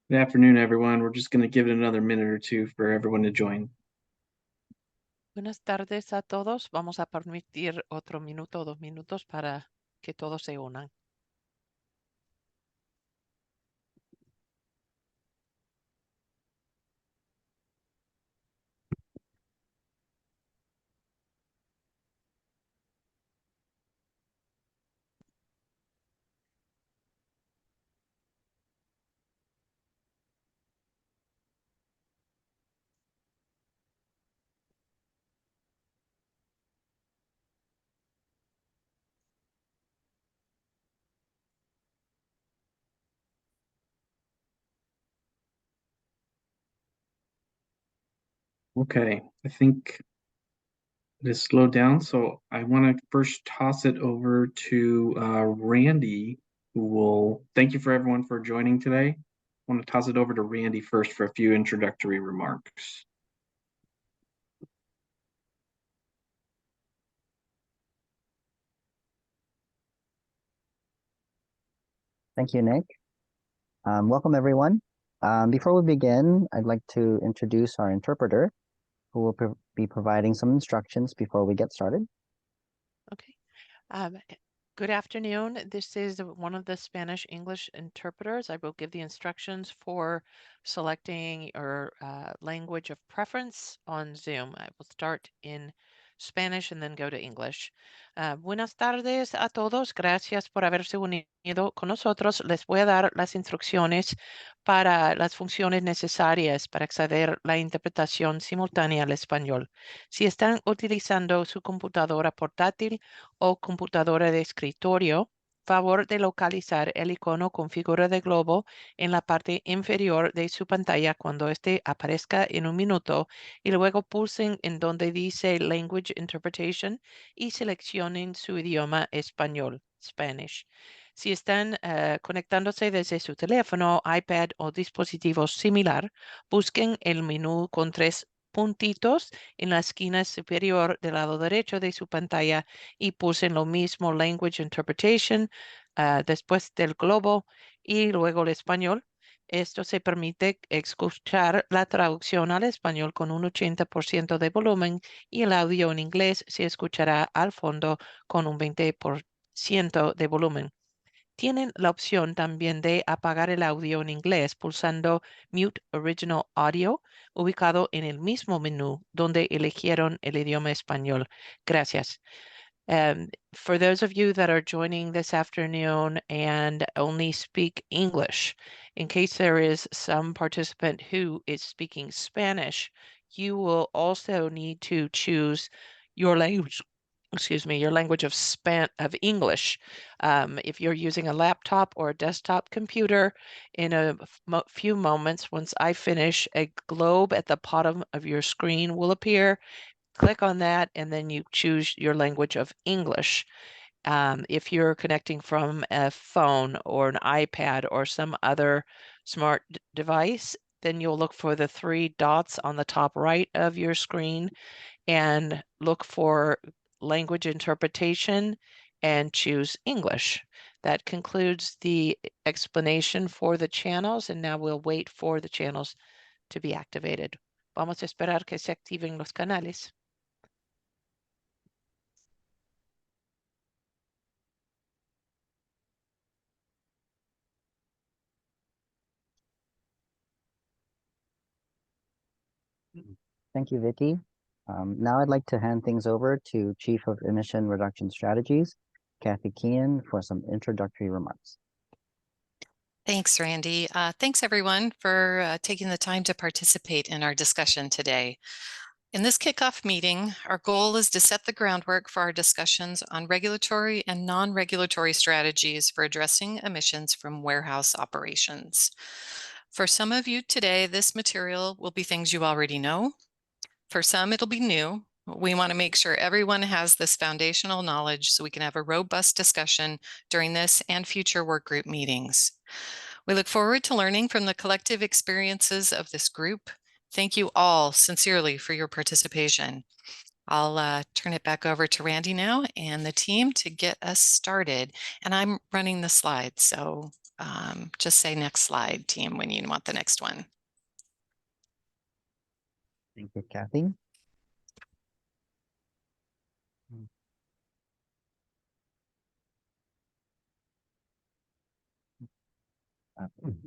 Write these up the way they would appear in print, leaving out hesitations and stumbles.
Good afternoon, everyone. We're just going to give it another minute or two for everyone to join. Buenas tardes a todos. Vamos a permitir otro minuto o 2 minutos para que todos se unan. Okay, I think it is slowed down, so I want to first toss it over to Randy, who will thank you for everyone for joining today. I want to toss it over to Randy first for a few introductory remarks. Thank you, Nick. Welcome, everyone. Before we begin, I'd like to introduce our interpreter, who will be providing some instructions before we get started. Okay. Good afternoon. This is one of the Spanish-English interpreters. I will give the instructions for selecting your language of preference on Zoom. I will start in Spanish and then go to English. Buenas tardes a todos. Gracias por haberse unido con nosotros. Les voy a dar las instrucciones para las funciones necesarias para acceder a la interpretación simultánea al español. Si están utilizando su computadora portátil o computadora de escritorio, favor de localizar el icono con figura de globo en la parte inferior de su pantalla cuando este aparezca en un minuto y luego pulsen en donde dice Language Interpretation y seleccionen su idioma español, Spanish. Si están conectándose desde su teléfono, iPad o dispositivo similar, busquen el menú con 3 puntitos en la esquina superior del lado derecho de su pantalla y pulsen lo mismo Language Interpretation después del globo y luego el español. Esto se permite escuchar la traducción al español con un 80% de volumen y el audio en inglés se escuchará al fondo con un 20% de volumen. Tienen la opción también de apagar el audio en inglés pulsando Mute Original Audio, ubicado en el mismo menú donde eligieron el idioma español. Gracias. For those of you that are joining this afternoon and only speak English, in case there is some participant who is speaking Spanish, you will also need to choose your language, your language of English. If you're using a laptop or a desktop computer, in a few moments, once I finish, a globe at the bottom of your screen will appear. Click on that, and then you choose your language of English. If you're connecting from a phone or an iPad or some other smart device, then you'll look for the 3 dots on the top right of your screen and look for language interpretation and choose English. That concludes the explanation for the channels, and now we'll wait for the channels to be activated. Vamos a esperar que se activen los canales. Thank you, Vicky. Now I'd like to hand things over to Chief of Emission Reduction Strategies, Kathy Keehan, for some introductory remarks. Thanks, Randy. Thanks, everyone, for taking the time to participate in our discussion today. In this kickoff meeting, our goal is to set the groundwork for our discussions on regulatory and non-regulatory strategies for addressing emissions from warehouse operations. For some of you today, this material will be things you already know. For some, it'll be new. We want to make sure everyone has this foundational knowledge so we can have a robust discussion during this and future workgroup meetings. We look forward to learning from the collective experiences of this group. Thank you all sincerely for your participation. I'll turn it back over to Randy now and the team to get us started. And I'm running the slides, so Just say next slide, team, when you want the next one. Thank you, Kathy.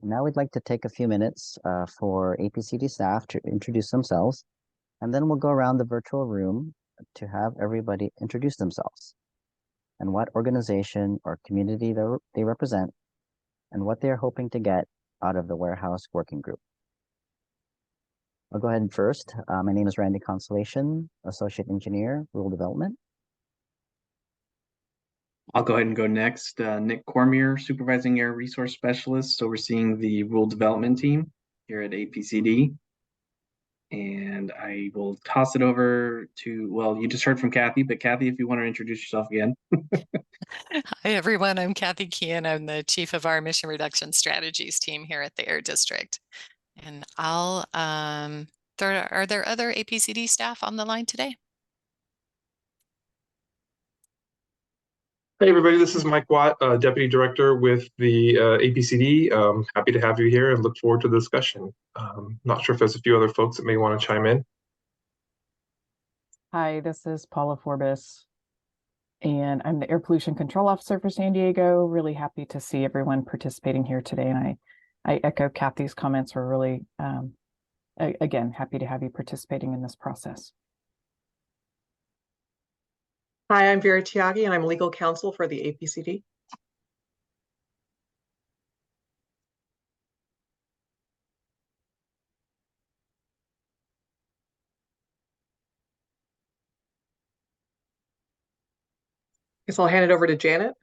Now we'd like to take a few minutes for APCD staff to introduce themselves, and then we'll go around the virtual room to have everybody introduce themselves and what organization or community they represent and what they're hoping to get out of the warehouse working group. I'll go ahead first. My name is Randy Consolation, Associate Engineer, Rural Development. I'll go ahead and go next. Nick Cormier, Supervising Air Resource Specialist, overseeing the Rural Development Team here at APCD. And I will toss it over to, well, you just heard from Kathy, but Kathy, if you want to introduce yourself again. Hi, everyone. I'm Kathy Kean. I'm the Chief of our Mission Reduction Strategies team here at the Air District. And are there other APCD staff on the line today? Hey everybody, this is Mike Watt, Deputy Director with the APCD. Happy to have you here and look forward to the discussion. Not sure if there's a few other folks that may want to chime in. Hi, this is Paula Forbes, and I'm the Air Pollution Control Officer for San Diego. Really happy to see everyone participating here today, and I echo Kathy's comments. We're really, again, happy to have you participating in this process. Hi, I'm Vera Tiagi, and I'm legal counsel for the APCD. Guess I'll hand it over to Janet.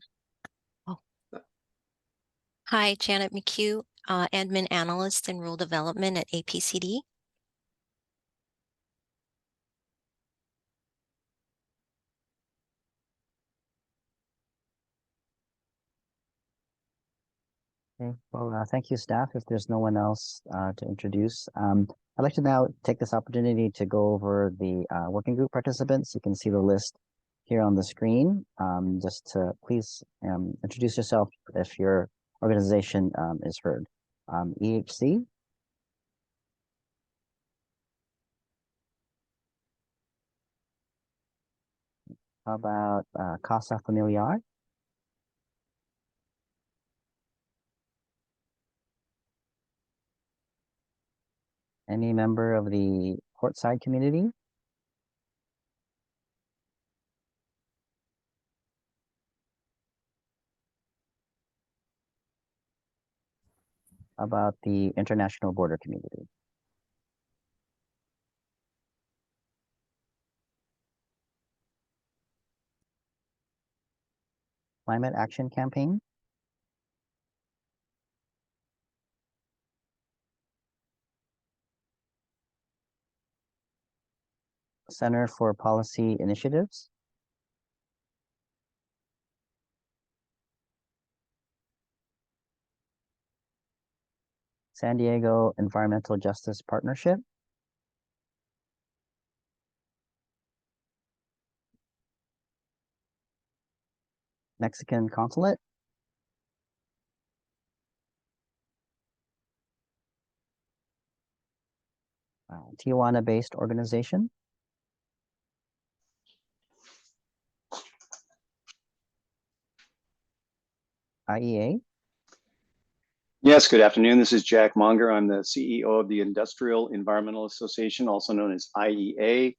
Hi, Janet McHugh, Admin Analyst in Rural Development at APCD. Okay, well, thank you, staff. If there's no one else to introduce, I'd like to now take this opportunity to go over the working group participants. You can see the list here on the screen. Just to please introduce yourself if your organization is heard. EHC. How about Casa Familiar? Any member of the Portside community? How about the International Border community? Climate Action Campaign? Center for Policy Initiatives? San Diego Environmental Justice Partnership? Mexican Consulate? Tijuana-based organization? IEA? Yes, good afternoon. This is Jack Monger. I'm the CEO of the Industrial Environmental Association, also known as IEA.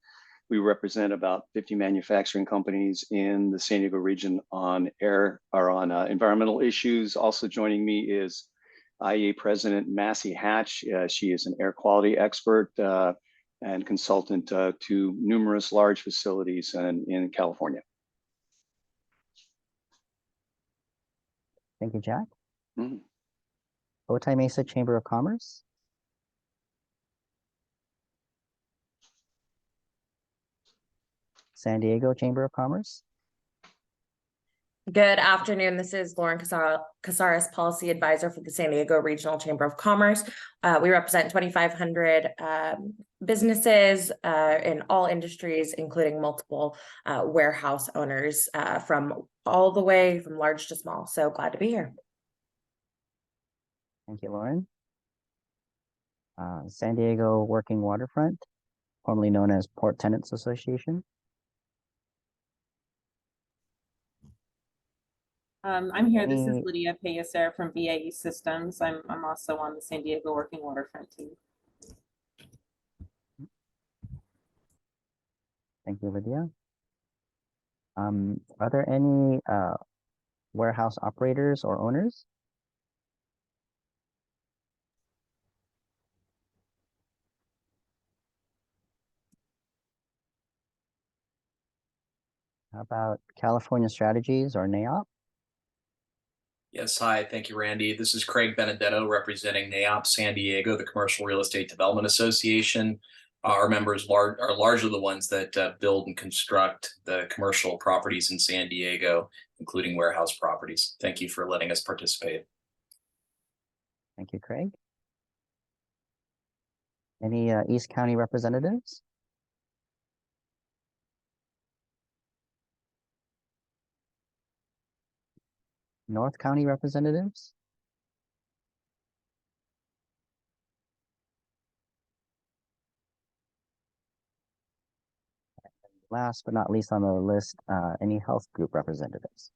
We represent about 50 manufacturing companies in the San Diego region on environmental issues. Also joining me is IEA President Massey Hatch. She is an air quality expert and consultant to numerous large facilities in California. Thank you, Jack. Otay Mesa Chamber of Commerce? San Diego Chamber of Commerce? Good afternoon. This is Lauren Casares, Policy Advisor for the San Diego Regional Chamber of Commerce. We represent 2,500 businesses in all industries, including multiple warehouse owners from all the way from large to small. So glad to be here. Thank you, Lauren. San Diego Working Waterfront, formerly known as Port Tenants Association. I'm here. This is Any- Lydia Payaser from BAE Systems. I'm also on the San Diego Working Waterfront team. Thank you, Lydia. Are there any warehouse operators or owners? How about California Strategies or NAOP? Yes, hi, thank you, Randy. This is Craig Benedetto representing NAOP San Diego, the Commercial Real Estate Development Association. Our members are largely the ones that build and construct the commercial properties in San Diego, including warehouse properties. Thank you for letting us participate. Thank you, Craig. Any East County representatives? North County representatives? Last but not least on the list, any health group representatives?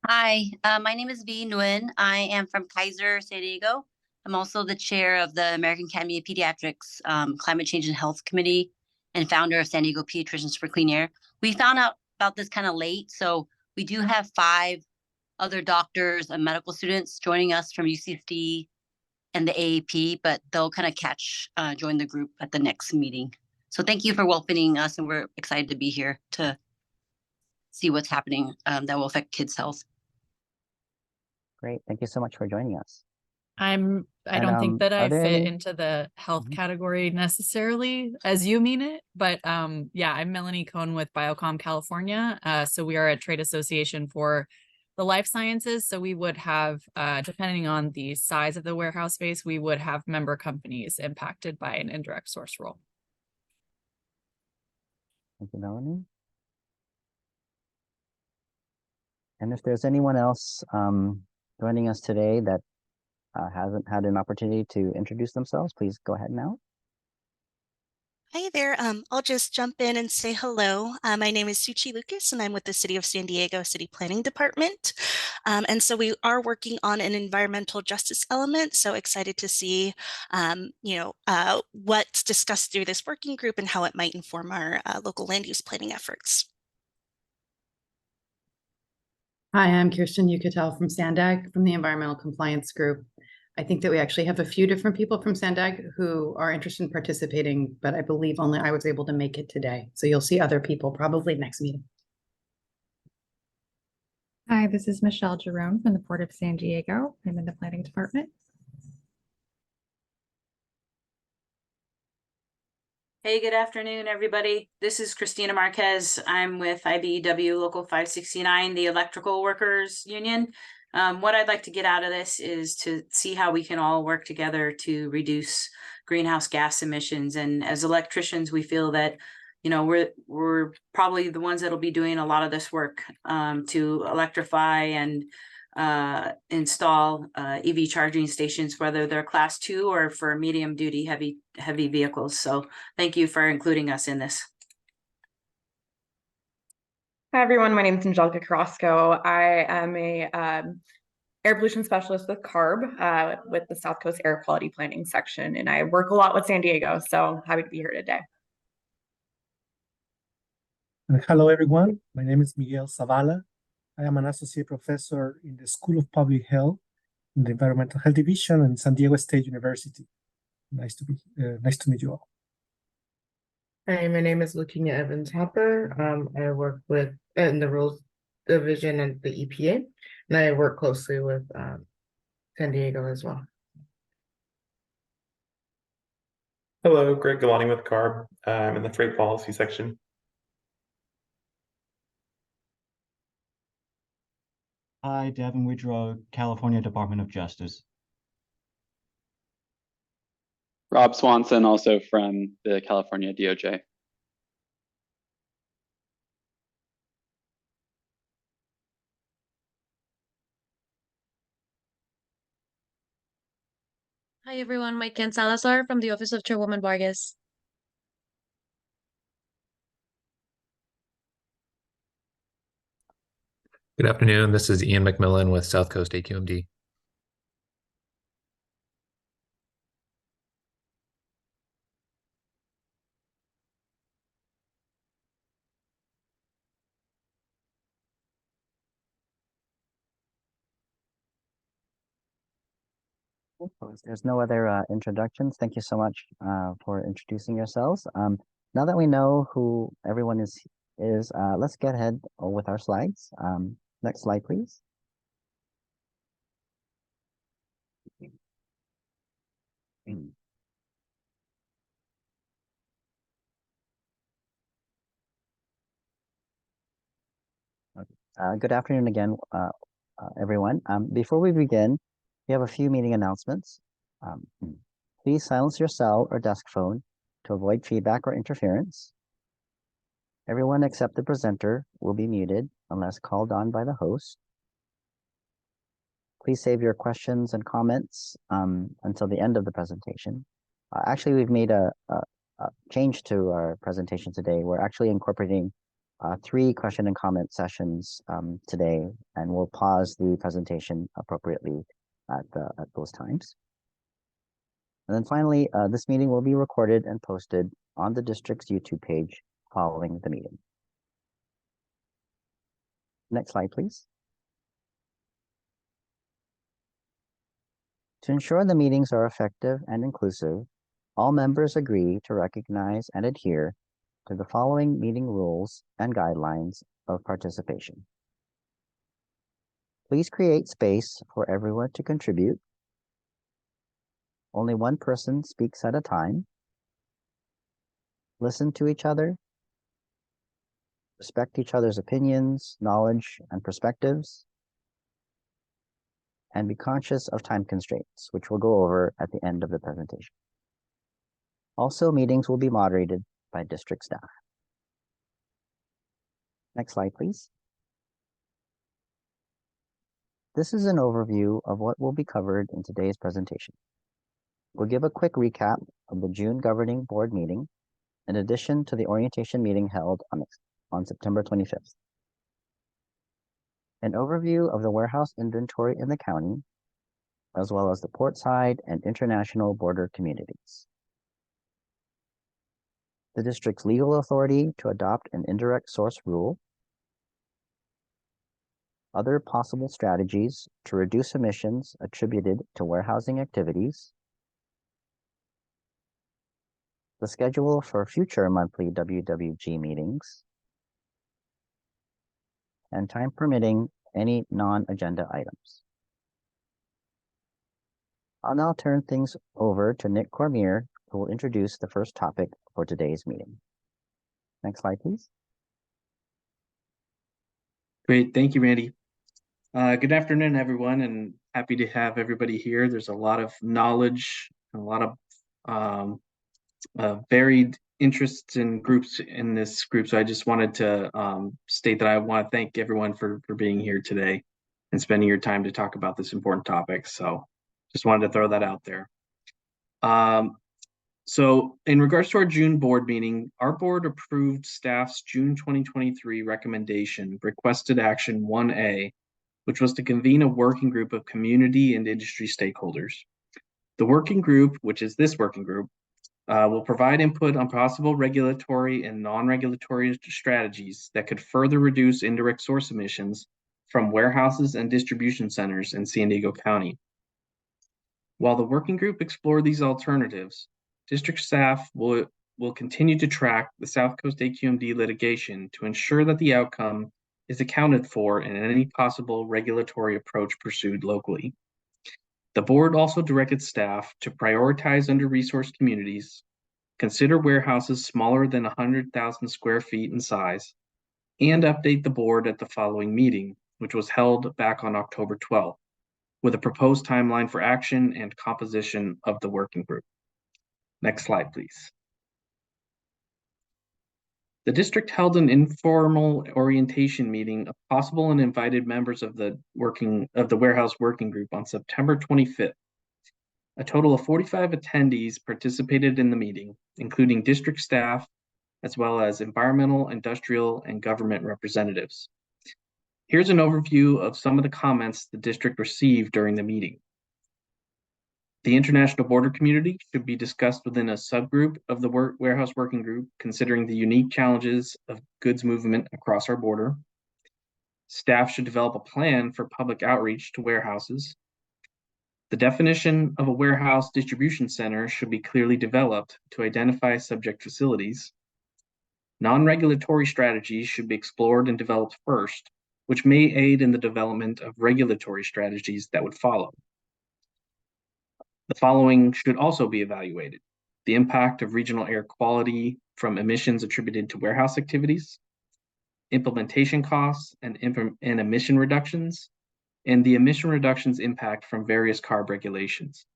Hi, my name is V. Nguyen. I am from Kaiser, San Diego. I'm also the chair of the American Academy of Pediatrics Climate Change and Health Committee and founder of San Diego Pediatricians for Clean Air. We found out about this kind of late, so we do have 5 other doctors and medical students joining us from UCSD and the AAP, but they'll kind of join the group at the next meeting. So thank you for welcoming us, and we're excited to be here to see what's happening that will affect kids' health. Great, thank you so much for joining us. I don't think that I fit into the health category necessarily as you mean it, but yeah, I'm Melanie Cohn with Biocom California. So we are a trade association for the life sciences. So we would have, depending on the size of the warehouse space, we would have member companies impacted by an indirect source rule. Thank you, Melanie. And if there's anyone else joining us today that hasn't had an opportunity to introduce themselves, please go ahead now. Hi there. I'll just jump in and say hello. My name is Suchi Lucas, and I'm with the City of San Diego City Planning Department. And so we are working on an environmental justice element. So excited to see, what's discussed through this working group and how it might inform our local land use planning efforts. Hi, I'm Kirsten Yucatel from SANDAG from the Environmental Compliance Group. I think that we actually have a few different people from SANDAG who are interested in participating, but I believe only I was able to make it today. So you'll see other people probably next meeting. Hi, this is Michelle Jerome from the Port of San Diego. I'm in the planning department. Hey, good afternoon, everybody. This is Christina Marquez. I'm with IBEW Local 569, the Electrical Workers Union. What I'd like to get out of this is to see how we can all work together to reduce greenhouse gas emissions. And as electricians, we feel that, we're probably the ones that'll be doing a lot of this work to electrify and install EV charging stations, whether they're class 2 or for medium duty heavy vehicles. So thank you for including us in this. Hi, everyone. My name is Angelica Carrasco. I am a air pollution specialist with CARB with the South Coast Air Quality Planning section, and I work a lot with San Diego, so happy to be here today. Hello, everyone. My name is Miguel Zavala. I am an associate professor in the School of Public Health in the Environmental Health Division in San Diego State University. Nice to meet you all. Hi, my name is Lakinia Evans Hopper. I work in the Rules Division and the EPA, and I work closely with San Diego as well. Hello, Greg Galani with CARB. I'm in the freight policy section. Hi, Devin Widrow, California Department of Justice. Rob Swanson, also from the California DOJ. Hi, everyone. Maiken Salazar from the Office of Chairwoman Vargas. Good afternoon. This is Ian McMillan with South Coast AQMD. If there's no other introductions, thank you so much for introducing yourselves. Now that we know who everyone is, let's get ahead with our slides. Next slide, please. Good afternoon again, everyone. Before we begin, we have a few meeting announcements. Please silence your cell or desk phone to avoid feedback or interference. Everyone except the presenter will be muted unless called on by the host. Please save your questions and comments until the end of the presentation. Actually, we've made a change to our presentation today. We're actually incorporating 3 question and comment sessions today, and we'll pause the presentation appropriately at those times. And then finally, this meeting will be recorded and posted on the district's YouTube page following the meeting. Next slide, please. To ensure the meetings are effective and inclusive, all members agree to recognize and adhere to the following meeting rules and guidelines of participation. Please create space for everyone to contribute. Only one person speaks at a time. Listen to each other. Respect each other's opinions, knowledge, and perspectives. And be conscious of time constraints, which we'll go over at the end of the presentation. Also, meetings will be moderated by district staff. Next slide, please. This is an overview of what will be covered in today's presentation. We'll give a quick recap of the June Governing Board meeting, in addition to the orientation meeting held on September 25th. An overview of the warehouse inventory in the county, as well as the portside and international border communities. The district's legal authority to adopt an indirect source rule. Other possible strategies to reduce emissions attributed to warehousing activities. The schedule for future monthly WWG meetings. And time permitting, any non-agenda items. I'll now turn things over to Nick Cormier, who will introduce the first topic for today's meeting. Next slide, please. Great, thank you, Randy. Good afternoon, everyone, and happy to have everybody here. There's a lot of knowledge, a lot of varied interests and groups in this group. So I just wanted to state that I want to thank everyone for being here today and spending your time to talk about this important topic. So just wanted to throw that out there. So in regards to our June board meeting, our board approved staff's June 2023 recommendation, requested action 1A, which was to convene a working group of community and industry stakeholders. The working group, which is this working group, will provide input on possible regulatory and non-regulatory strategies that could further reduce indirect source emissions from warehouses and distribution centers in San Diego County. While the working group explored these alternatives, district staff will continue to track the South Coast AQMD litigation to ensure that the outcome is accounted for in any possible regulatory approach pursued locally. The board also directed staff to prioritize under-resourced communities, consider warehouses smaller than 100,000 square feet in size, and update the board at the following meeting, which was held back on October 12th, with a proposed timeline for action and composition of the working group. Next slide, please. The district held an informal orientation meeting of possible and invited members of the warehouse working group on September 25th. A total of 45 attendees participated in the meeting, including district staff, as well as environmental, industrial, and government representatives. Here's an overview of some of the comments the district received during the meeting. The international border community should be discussed within a subgroup of the warehouse working group, considering the unique challenges of goods movement across our border. Staff should develop a plan for public outreach to warehouses. The definition of a warehouse distribution center should be clearly developed to identify subject facilities. Non-regulatory strategies should be explored and developed first, which may aid in the development of regulatory strategies that would follow. The following should also be evaluated: the impact of regional air quality from emissions attributed to warehouse activities, implementation costs and emission reductions, and the emission reductions impact from various CARB regulations.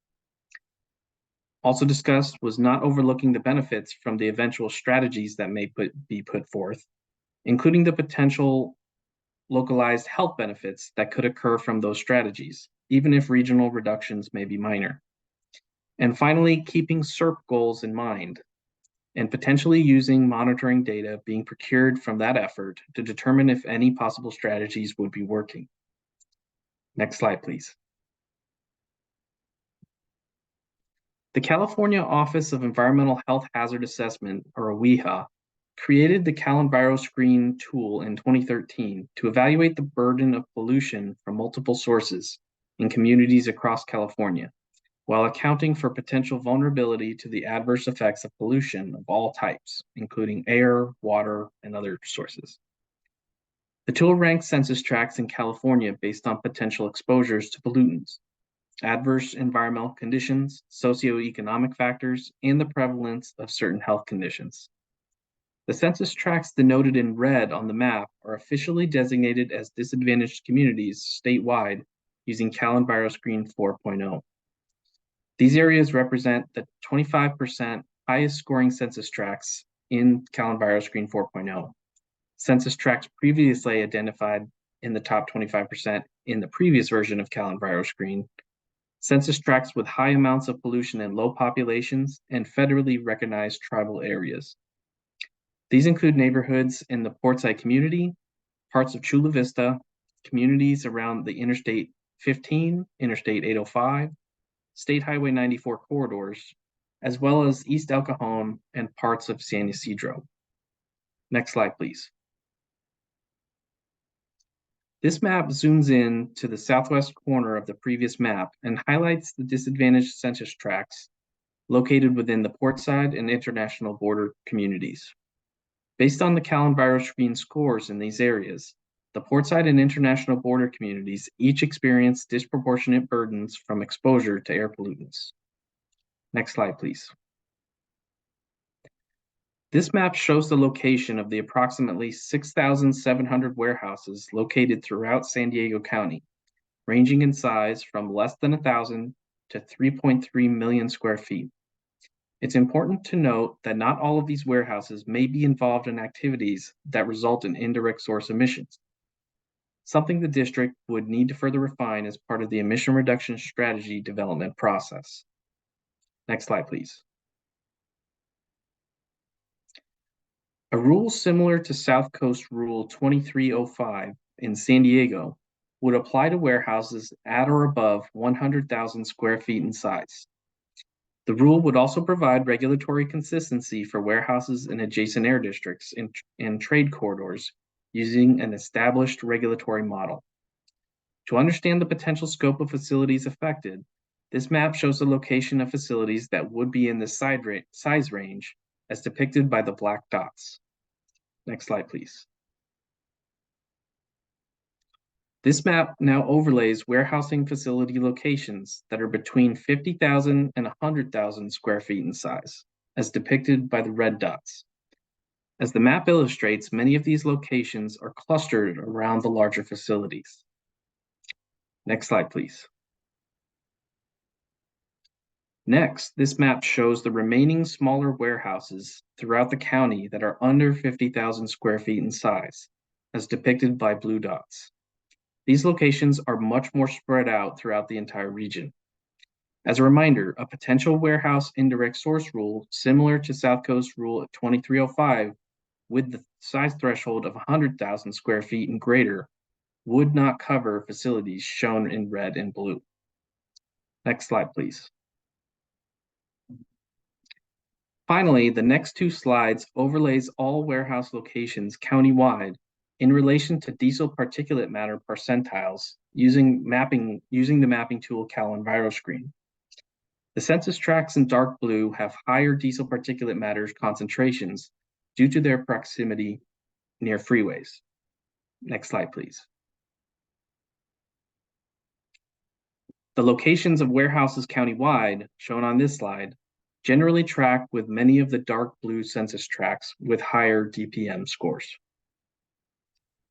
Also discussed was not overlooking the benefits from the eventual strategies that may be put forth, including the potential localized health benefits that could occur from those strategies, even if regional reductions may be minor. And finally, keeping SERP goals in mind and potentially using monitoring data being procured from that effort to determine if any possible strategies would be working. Next slide, please. The California Office of Environmental Health Hazard Assessment, or OEHA, created the CalEnviroScreen tool in 2013 to evaluate the burden of pollution from multiple sources in communities across California, while accounting for potential vulnerability to the adverse effects of pollution of all types, including air, water, and other sources. The tool ranks census tracts in California based on potential exposures to pollutants, adverse environmental conditions, socioeconomic factors, and the prevalence of certain health conditions. The census tracts denoted in red on the map are officially designated as disadvantaged communities statewide using CalEnviroScreen 4.0. These areas represent the 25% highest scoring census tracts in CalEnviroScreen 4.0. Census tracts previously identified in the top 25% in the previous version of CalEnviroScreen. Census tracts with high amounts of pollution in low populations and federally recognized tribal areas. These include neighborhoods in the Portside community, parts of Chula Vista, communities around the Interstate 15, Interstate 805, State Highway 94 corridors, as well as East El Cajon and parts of San Ysidro. Next slide, please. This map zooms in to the southwest corner of the previous map and highlights the disadvantaged census tracts located within the Portside and international border communities. Based on the CalEnviroScreen scores in these areas, the Portside and international border communities each experience disproportionate burdens from exposure to air pollutants. Next slide, please. This map shows the location of the approximately 6,700 warehouses located throughout San Diego County, ranging in size from less than 1,000 to 3.3 million square feet. It's important to note that not all of these warehouses may be involved in activities that result in indirect source emissions, something the district would need to further refine as part of the emission reduction strategy development process. Next slide, please. A rule similar to South Coast Rule 2305 in San Diego would apply to warehouses at or above 100,000 square feet in size. The rule would also provide regulatory consistency for warehouses in adjacent air districts and trade corridors using an established regulatory model. To understand the potential scope of facilities affected, this map shows the location of facilities that would be in this size range as depicted by the black dots. Next slide, please. This map now overlays warehousing facility locations that are between 50,000 and 100,000 square feet in size, as depicted by the red dots. As the map illustrates, many of these locations are clustered around the larger facilities. Next slide, please. Next, this map shows the remaining smaller warehouses throughout the county that are under 50,000 square feet in size, as depicted by blue dots. These locations are much more spread out throughout the entire region. As a reminder, a potential warehouse indirect source rule similar to South Coast Rule 2305 with the size threshold of 100,000 square feet and greater would not cover facilities shown in red and blue. Next slide, please. Finally, the next two slides overlays all warehouse locations countywide in relation to diesel particulate matter percentiles using the mapping tool CalEnviroScreen. The census tracts in dark blue have higher diesel particulate matter concentrations due to their proximity near freeways. Next slide, please. The locations of warehouses countywide, shown on this slide, generally track with many of the dark blue census tracts with higher DPM scores.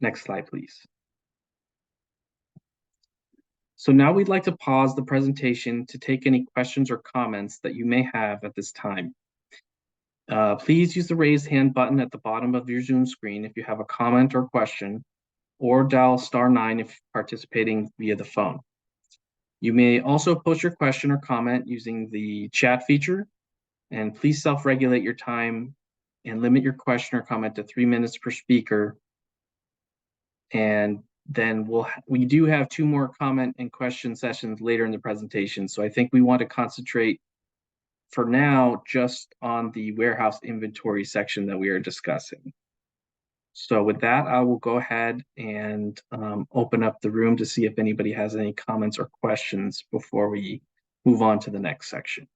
Next slide, please. So now we'd like to pause the presentation to take any questions or comments that you may have at this time. Please use the raise hand button at the bottom of your Zoom screen if you have a comment or question, or dial *9 if participating via the phone. You may also post your question or comment using the chat feature, and please self-regulate your time and limit your question or comment to 3 minutes per speaker. And then we do have 2 more comment and question sessions later in the presentation. So I think we want to concentrate for now just on the warehouse inventory section that we are discussing. So with that, I will go ahead and open up the room to see if anybody has any comments or questions before we move on to the next section.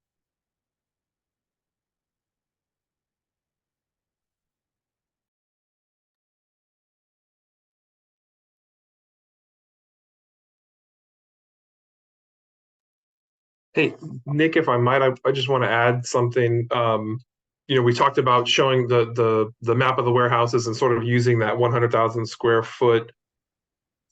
Hey, Nick, if I might, I just want to add something. We talked about showing the map of the warehouses and sort of using that 100,000 square foot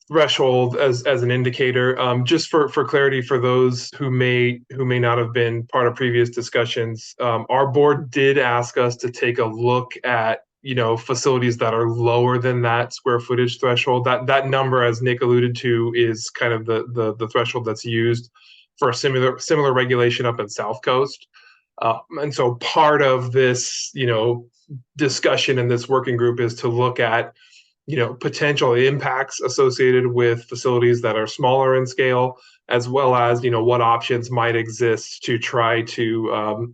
threshold as an indicator. Just for clarity for those who may not have been part of previous discussions, our board did ask us to take a look at facilities that are lower than that square footage threshold. That number, as Nick alluded to, is kind of the threshold that's used for a similar regulation up in South Coast. And so part of this, discussion in this working group is to look at, potential impacts associated with facilities that are smaller in scale, as well as, what options might exist to try to,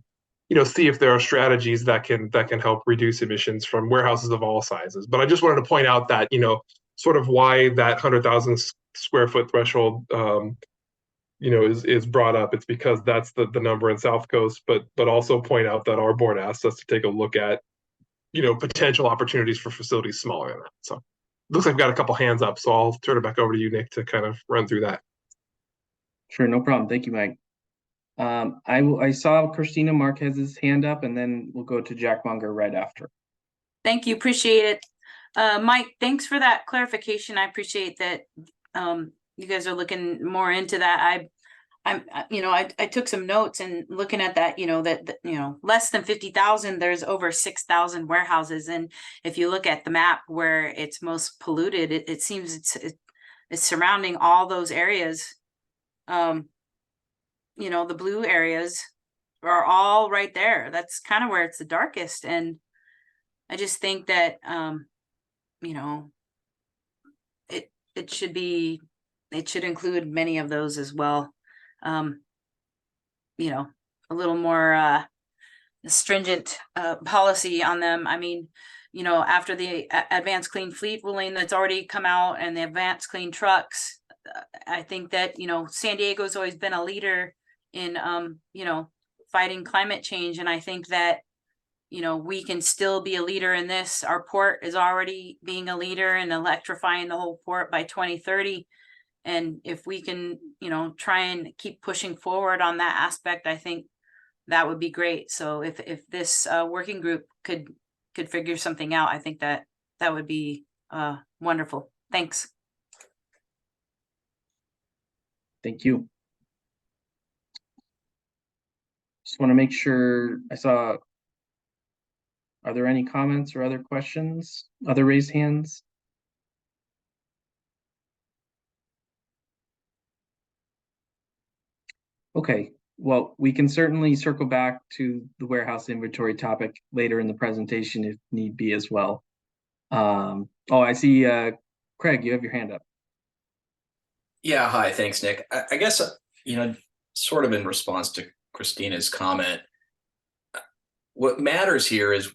see if there are strategies that can help reduce emissions from warehouses of all sizes. But I just wanted to point out that, sort of why that 100,000 square foot threshold, is brought up. It's because that's the number in South Coast, but also point out that our board asked us to take a look at, potential opportunities for facilities smaller than that. So looks like I've got a couple hands up, so I'll turn it back over to you, Nick, to kind of run through that. Sure, no problem. Thank you, Mike. I saw Christina Marquez's hand up, and then we'll go to Jack Munger right after. Thank you, appreciate it. Mike, thanks for that clarification. I appreciate that you guys are looking more into that. I took some notes and looking at that, less than 50,000, there's over 6,000 warehouses. And if you look at the map where it's most polluted, it seems it's surrounding all those areas. The blue areas are all right there. That's kind of where it's the darkest. And I just think that, it should include many of those as well. A little more stringent policy on them. I mean, after the advanced clean fleet ruling that's already come out and the advanced clean trucks, I think that, San Diego's always been a leader in, fighting climate change. And I think that, we can still be a leader in this. Our port is already being a leader in electrifying the whole port by 2030. And if we can, try and keep pushing forward on that aspect, I think that would be great. So if this working group could figure something out, I think that would be wonderful. Thanks. Thank you. Just want to make sure I saw. Are there any comments or other questions? Other raised hands? Okay, well, we can certainly circle back to the warehouse inventory topic later in the presentation if need be as well. Oh, I see, Craig, you have your hand up. Yeah, hi, thanks, Nick. I guess, sort of in response to Christina's comment, what matters here is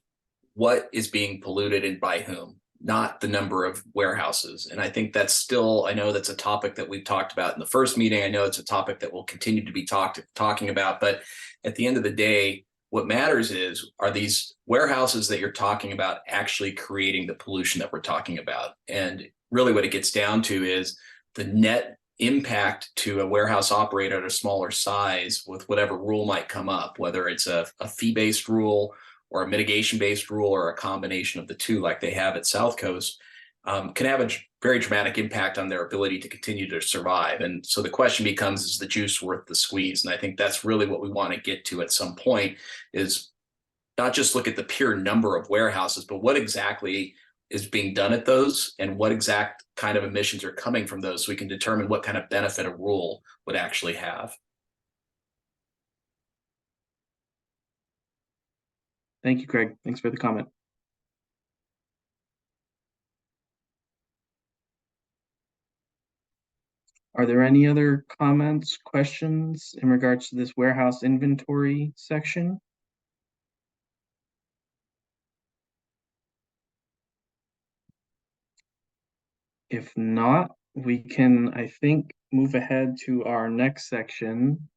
what is being polluted and by whom, not the number of warehouses. And I think that's still, I know that's a topic that we've talked about in the first meeting. I know it's a topic that we'll continue to be talking about, but at the end of the day, what matters is, are these warehouses that you're talking about actually creating the pollution that we're talking about? And really what it gets down to is the net impact to a warehouse operator at a smaller size with whatever rule might come up, whether it's a fee-based rule or a mitigation-based rule or a combination of the two like they have at South Coast, can have a very dramatic impact on their ability to continue to survive. And so the question becomes, is the juice worth the squeeze? And I think that's really what we want to get to at some point, is not just look at the pure number of warehouses, but what exactly is being done at those and what exact kind of emissions are coming from those, so we can determine what kind of benefit a rule would actually have. Thank you, Craig. Thanks for the comment. Are there any other comments, questions in regards to this warehouse inventory section? If not, we can, I think, move ahead to our next section,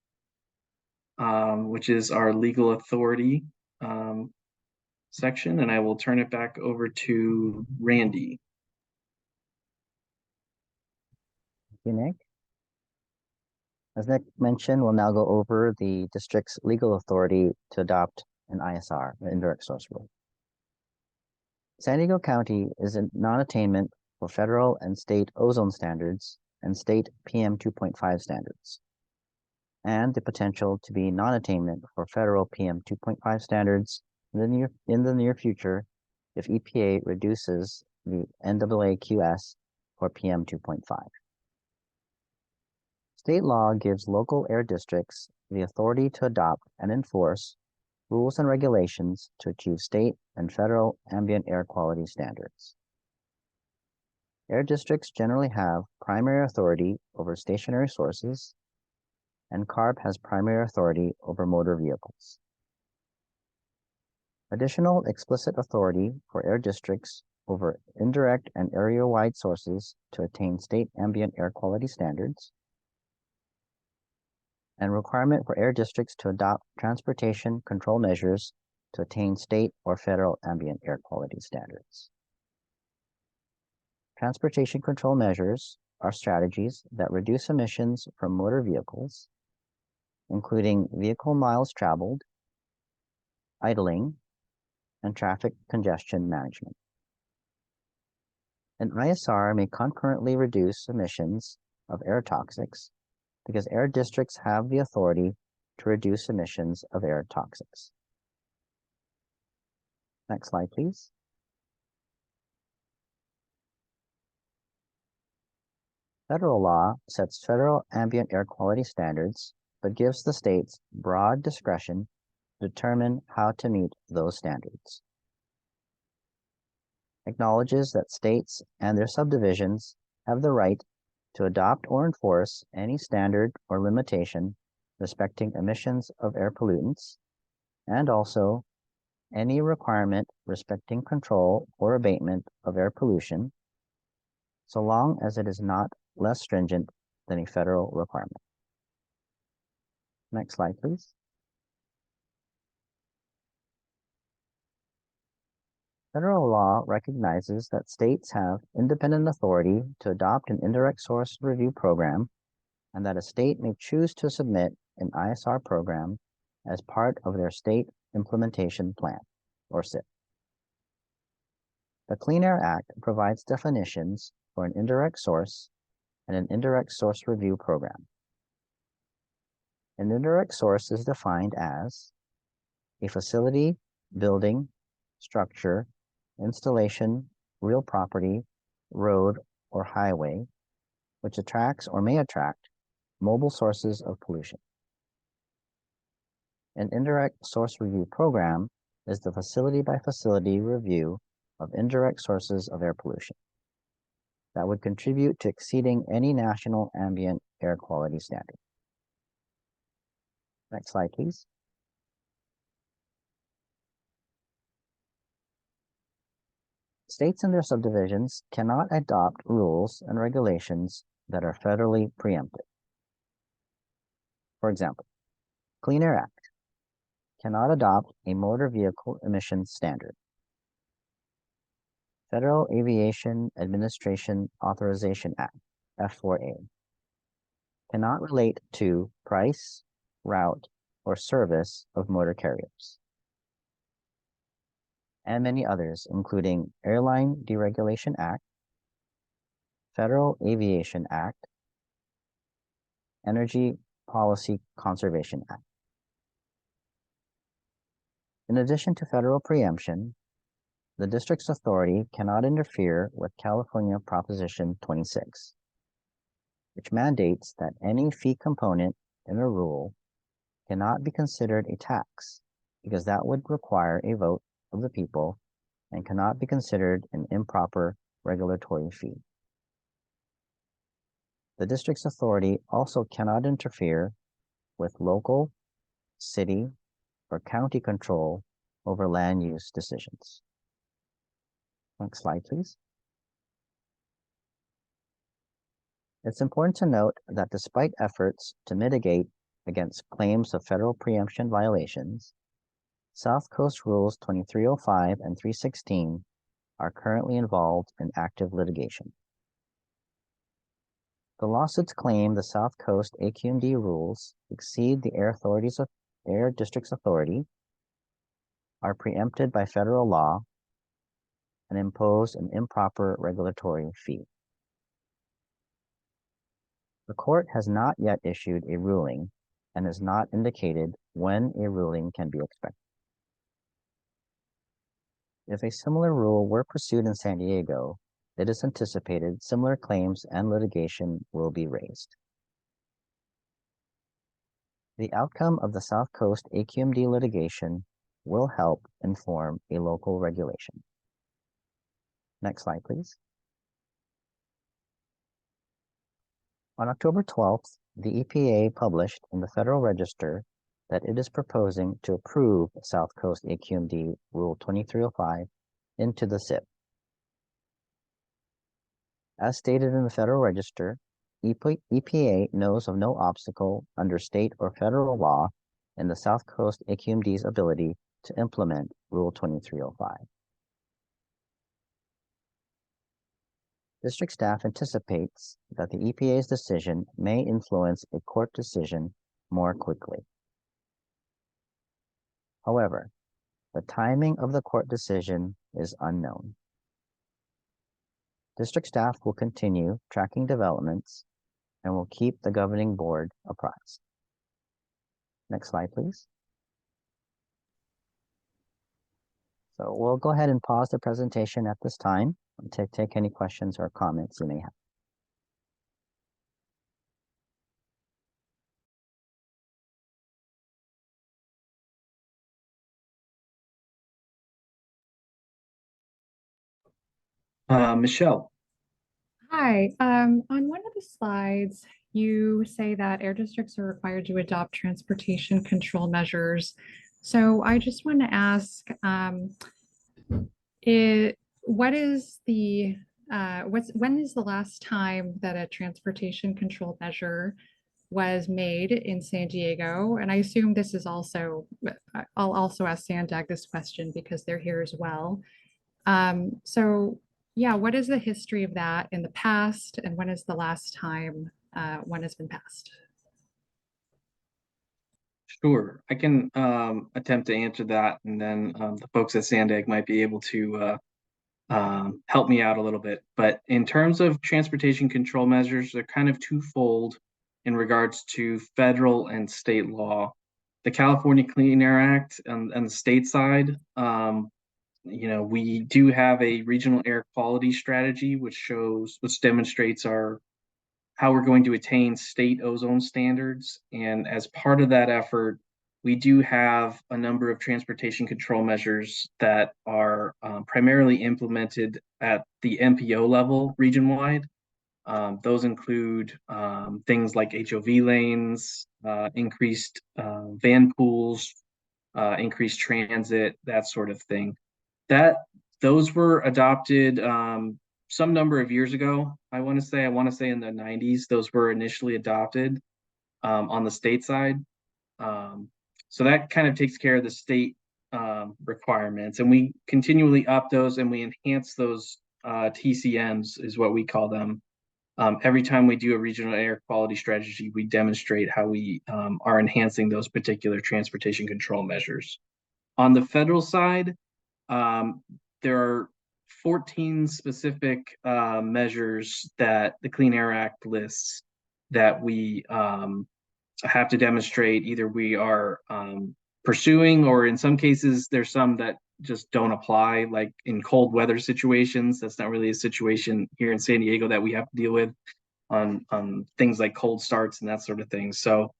which is our legal authority section, and I will turn it back over to Randy. Thank you, Nick. As Nick mentioned, we'll now go over the district's legal authority to adopt an ISR, an indirect source rule. San Diego County is in non-attainment for federal and state ozone standards and state PM 2.5 standards, and the potential to be non-attainment for federal PM 2.5 standards in the near future if EPA reduces the NAAQS for PM 2.5. State law gives local air districts the authority to adopt and enforce rules and regulations to achieve state and federal ambient air quality standards. Air districts generally have primary authority over stationary sources, and CARB has primary authority over motor vehicles. Additional explicit authority for air districts over indirect and area-wide sources to attain state ambient air quality standards, and requirement for air districts to adopt transportation control measures to attain state or federal ambient air quality standards. Transportation control measures are strategies that reduce emissions from motor vehicles, including vehicle miles traveled, idling, and traffic congestion management. An ISR may concurrently reduce emissions of air toxics because air districts have the authority to reduce emissions of air toxics. Next slide, please. Federal law sets federal ambient air quality standards, but gives the states broad discretion to determine how to meet those standards. Acknowledges that states and their subdivisions have the right to adopt or enforce any standard or limitation respecting emissions of air pollutants, and also any requirement respecting control or abatement of air pollution, so long as it is not less stringent than a federal requirement. Next slide, please. Federal law recognizes that states have independent authority to adopt an indirect source review program, and that a state may choose to submit an ISR program as part of their state implementation plan, or SIP. The Clean Air Act provides definitions for an indirect source and an indirect source review program. An indirect source is defined as a facility, building, structure, installation, real property, road, or highway, which attracts or may attract mobile sources of pollution. An indirect source review program is the facility-by-facility review of indirect sources of air pollution that would contribute to exceeding any national ambient air quality standard. Next slide, please. States and their subdivisions cannot adopt rules and regulations that are federally preempted. For example, Clean Air Act cannot adopt a motor vehicle emissions standard. Federal Aviation Administration Authorization Act, F4A, cannot relate to price, route, or service of motor carriers, and many others, including Airline Deregulation Act, Federal Aviation Act, Energy Policy Conservation Act. In addition to federal preemption, the district's authority cannot interfere with California Proposition 26, which mandates that any fee component in a rule cannot be considered a tax because that would require a vote of the people and cannot be considered an improper regulatory fee. The district's authority also cannot interfere with local, city, or county control over land use decisions. Next slide, please. It's important to note that despite efforts to mitigate against claims of federal preemption violations, South Coast Rules 2305 and 316 are currently involved in active litigation. The lawsuits claim the South Coast AQMD rules exceed the Air District's authority, are preempted by federal law, and impose an improper regulatory fee. The court has not yet issued a ruling and has not indicated when a ruling can be expected. If a similar rule were pursued in San Diego, it is anticipated similar claims and litigation will be raised. The outcome of the South Coast AQMD litigation will help inform a local regulation. Next slide, please. On October 12th, the EPA published in the Federal Register that it is proposing to approve South Coast AQMD Rule 2305 into the SIP. As stated in the Federal Register, EPA knows of no obstacle under state or federal law in the South Coast AQMD's ability to implement Rule 2305. District staff anticipates that the EPA's decision may influence a court decision more quickly. However, the timing of the court decision is unknown. District staff will continue tracking developments and will keep the governing board apprised. Next slide, please. So we'll go ahead and pause the presentation at this time to take any questions or comments you may have. Michelle. Hi, on one of the slides, you say that air districts are required to adopt transportation control measures. So I just want to ask, when is the last time that a transportation control measure was made in San Diego? And I assume this is also, I'll also ask Sandag this question because they're here as well. So yeah, what is the history of that in the past, and when is the last time one has been passed? Sure, I can attempt to answer that, and then the folks at Sandag might be able to help me out a little bit. But in terms of transportation control measures, they're kind of twofold in regards to federal and state law. The California Clean Air Act and the state side, we do have a regional air quality strategy, which demonstrates how we're going to attain state ozone standards. And as part of that effort, we do have a number of transportation control measures that are primarily implemented at the MPO level region-wide. Those include things like HOV lanes, increased van pools, increased transit, that sort of thing. Those were adopted some number of years ago. I want to say in the 90s, those were initially adopted on the state side. So that kind of takes care of the state requirements, and we continually up those and we enhance those TCMs is what we call them. Every time we do a regional air quality strategy, we demonstrate how we are enhancing those particular transportation control measures. On the federal side, there are 14 specific measures that the Clean Air Act lists that we have to demonstrate. Either we are pursuing, or in some cases, there's some that just don't apply, like in cold weather situations. That's not really a situation here in San Diego that we have to deal with on things like cold starts and that sort of thing. So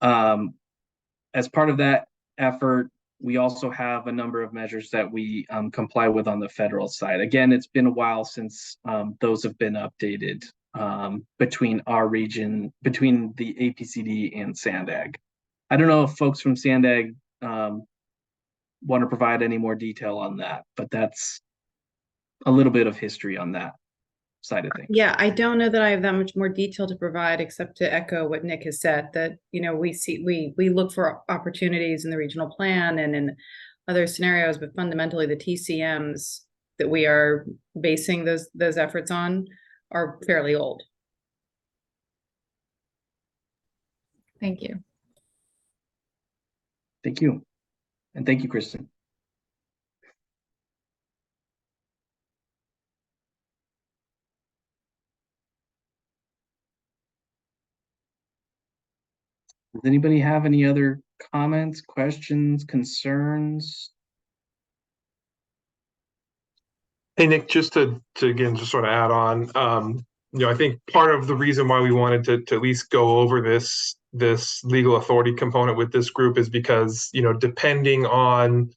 as part of that effort, we also have a number of measures that we comply with on the federal side. Again, it's been a while since those have been updated between our region, between the APCD and SANDAG. I don't know if folks from SANDAG want to provide any more detail on that, but that's a little bit of history on that side of things. Yeah, I don't know that I have that much more detail to provide, except to echo what Nick has said, that, you know, we look for opportunities in the regional plan and in other scenarios, but fundamentally the TCMs that we are basing those efforts on are fairly old. Thank you. Thank you. And thank you, Kristen. Does anybody have any other comments, questions, concerns? Hey, Nick, just to again, just sort of add on, you know, I think part of the reason why we wanted to at least go over this legal authority component with this group is because, you know, depending on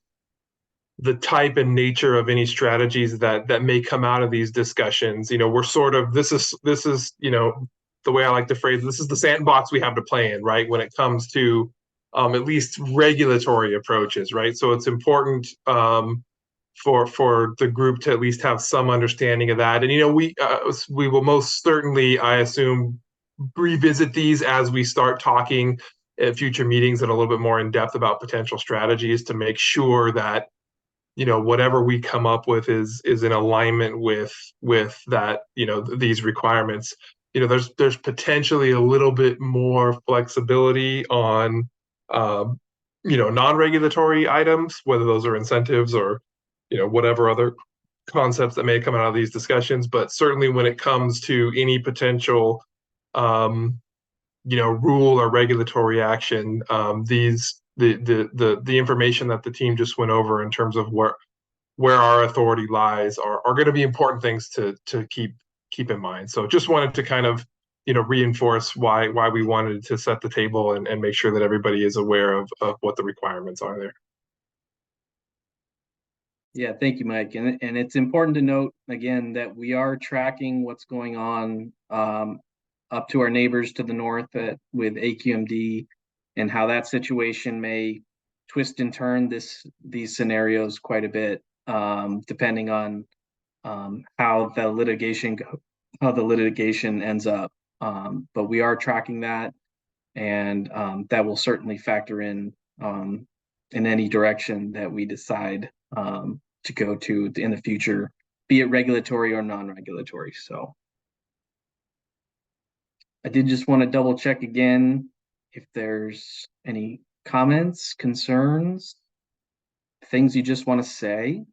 the type and nature of any strategies that may come out of these discussions, you know, we're sort of, this is, you know, the way I like to phrase, this is the sandbox we have to play in, right? When it comes to at least regulatory approaches, right? So it's important for the group to at least have some understanding of that. And, you know, we will most certainly, I assume, revisit these as we start talking at future meetings and a little bit more in depth about potential strategies to make sure that, you know, whatever we come up with is in alignment with that, you know, these requirements. You know, there's potentially a little bit more flexibility on, you know, non-regulatory items, whether those are incentives or, you know, whatever other concepts that may come out of these discussions. But certainly when it comes to any potential, you know, rule or regulatory action, the information that the team just went over in terms of where our authority lies are going to be important things to keep in mind. So just wanted to kind of, you know, reinforce why we wanted to set the table and make sure that everybody is aware of what the requirements are there. Yeah, thank you, Mike. And it's important to note again that we are tracking what's going on up to our neighbors to the north with AQMD, and how that situation may twist and turn these scenarios quite a bit, depending on how the litigation ends up. But we are tracking that, and that will certainly factor in any direction that we decide to go to in the future, be it regulatory or non-regulatory. So I did just want to double check again if there's any comments, concerns, things you just want to say.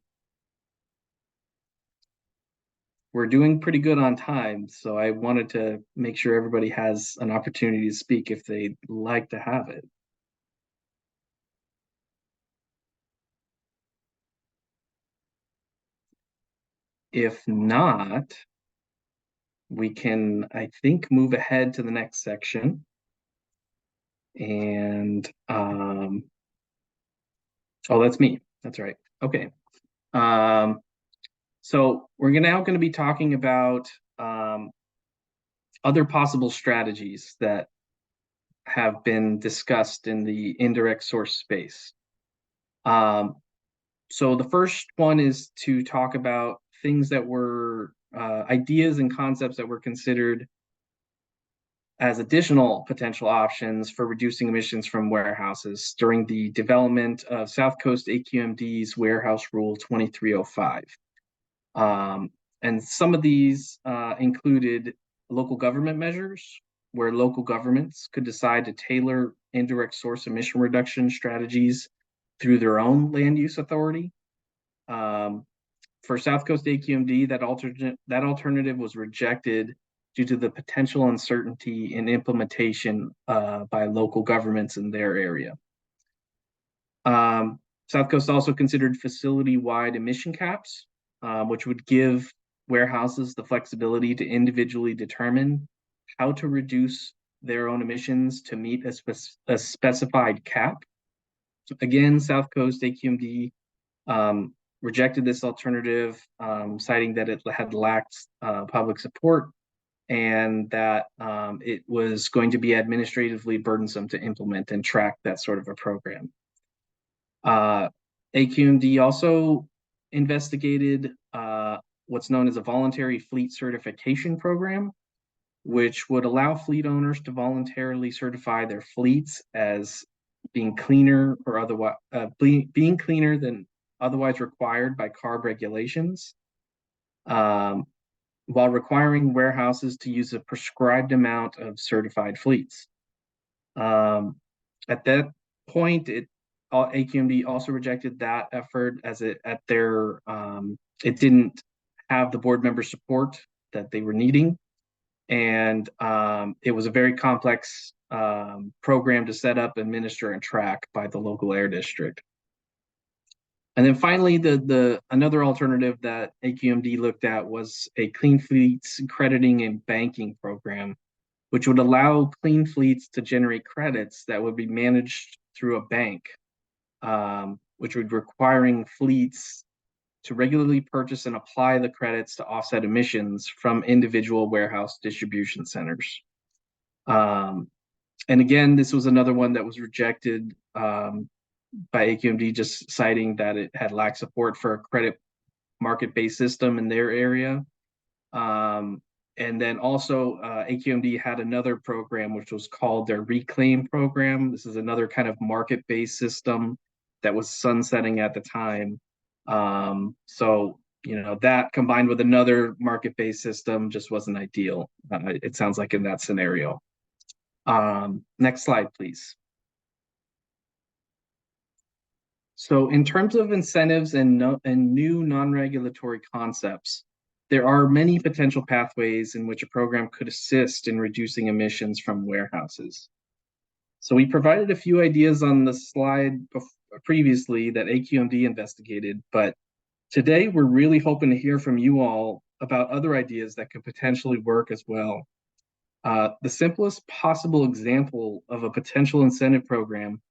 We're doing pretty good on time, so I wanted to make sure everybody has an opportunity to speak if they'd like to have it. If not, we can, I think, move ahead to the next section. And oh, that's me. That's right. Okay. So we're now going to be talking about other possible strategies that have been discussed in the indirect source space. So the first one is to talk about things that were ideas and concepts that were considered as additional potential options for reducing emissions from warehouses during the development of South Coast AQMD's Warehouse Rule 2305. And some of these included local government measures, where local governments could decide to tailor indirect source emission reduction strategies through their own land use authority. For South Coast AQMD, that alternative was rejected due to the potential uncertainty in implementation by local governments in their area. South Coast also considered facility-wide emission caps, which would give warehouses the flexibility to individually determine how to reduce their own emissions to meet a specified cap. Again, South Coast AQMD rejected this alternative, citing that it had lacked public support and that it was going to be administratively burdensome to implement and track that sort of a program. AQMD also investigated what's known as a voluntary fleet certification program, which would allow fleet owners to voluntarily certify their fleets as being cleaner or otherwise being cleaner than otherwise required by CARB regulations, while requiring warehouses to use a prescribed amount of certified fleets. At that point, AQMD also rejected that effort as it didn't have the board member support that they were needing. And it was a very complex program to set up, administer, and track by the local air district. And then finally, another alternative that AQMD looked at was a Clean Fleets crediting and banking program, which would allow clean fleets to generate credits that would be managed through a bank, which would requiring fleets to regularly purchase and apply the credits to offset emissions from individual warehouse distribution centers. And again, this was another one that was rejected by AQMD, just citing that it had lacked support for a credit market-based system in their area. And then also AQMD had another program, which was called their Reclaim program. This is another kind of market-based system that was sunsetting at the time. So, that combined with another market-based system just wasn't ideal. It sounds like in that scenario. Next slide, please. So in terms of incentives and new non-regulatory concepts, there are many potential pathways in which a program could assist in reducing emissions from warehouses. So we provided a few ideas on the slide previously that AQMD investigated, but today we're really hoping to hear from you all about other ideas that could potentially work as well. The simplest possible example of a potential incentive program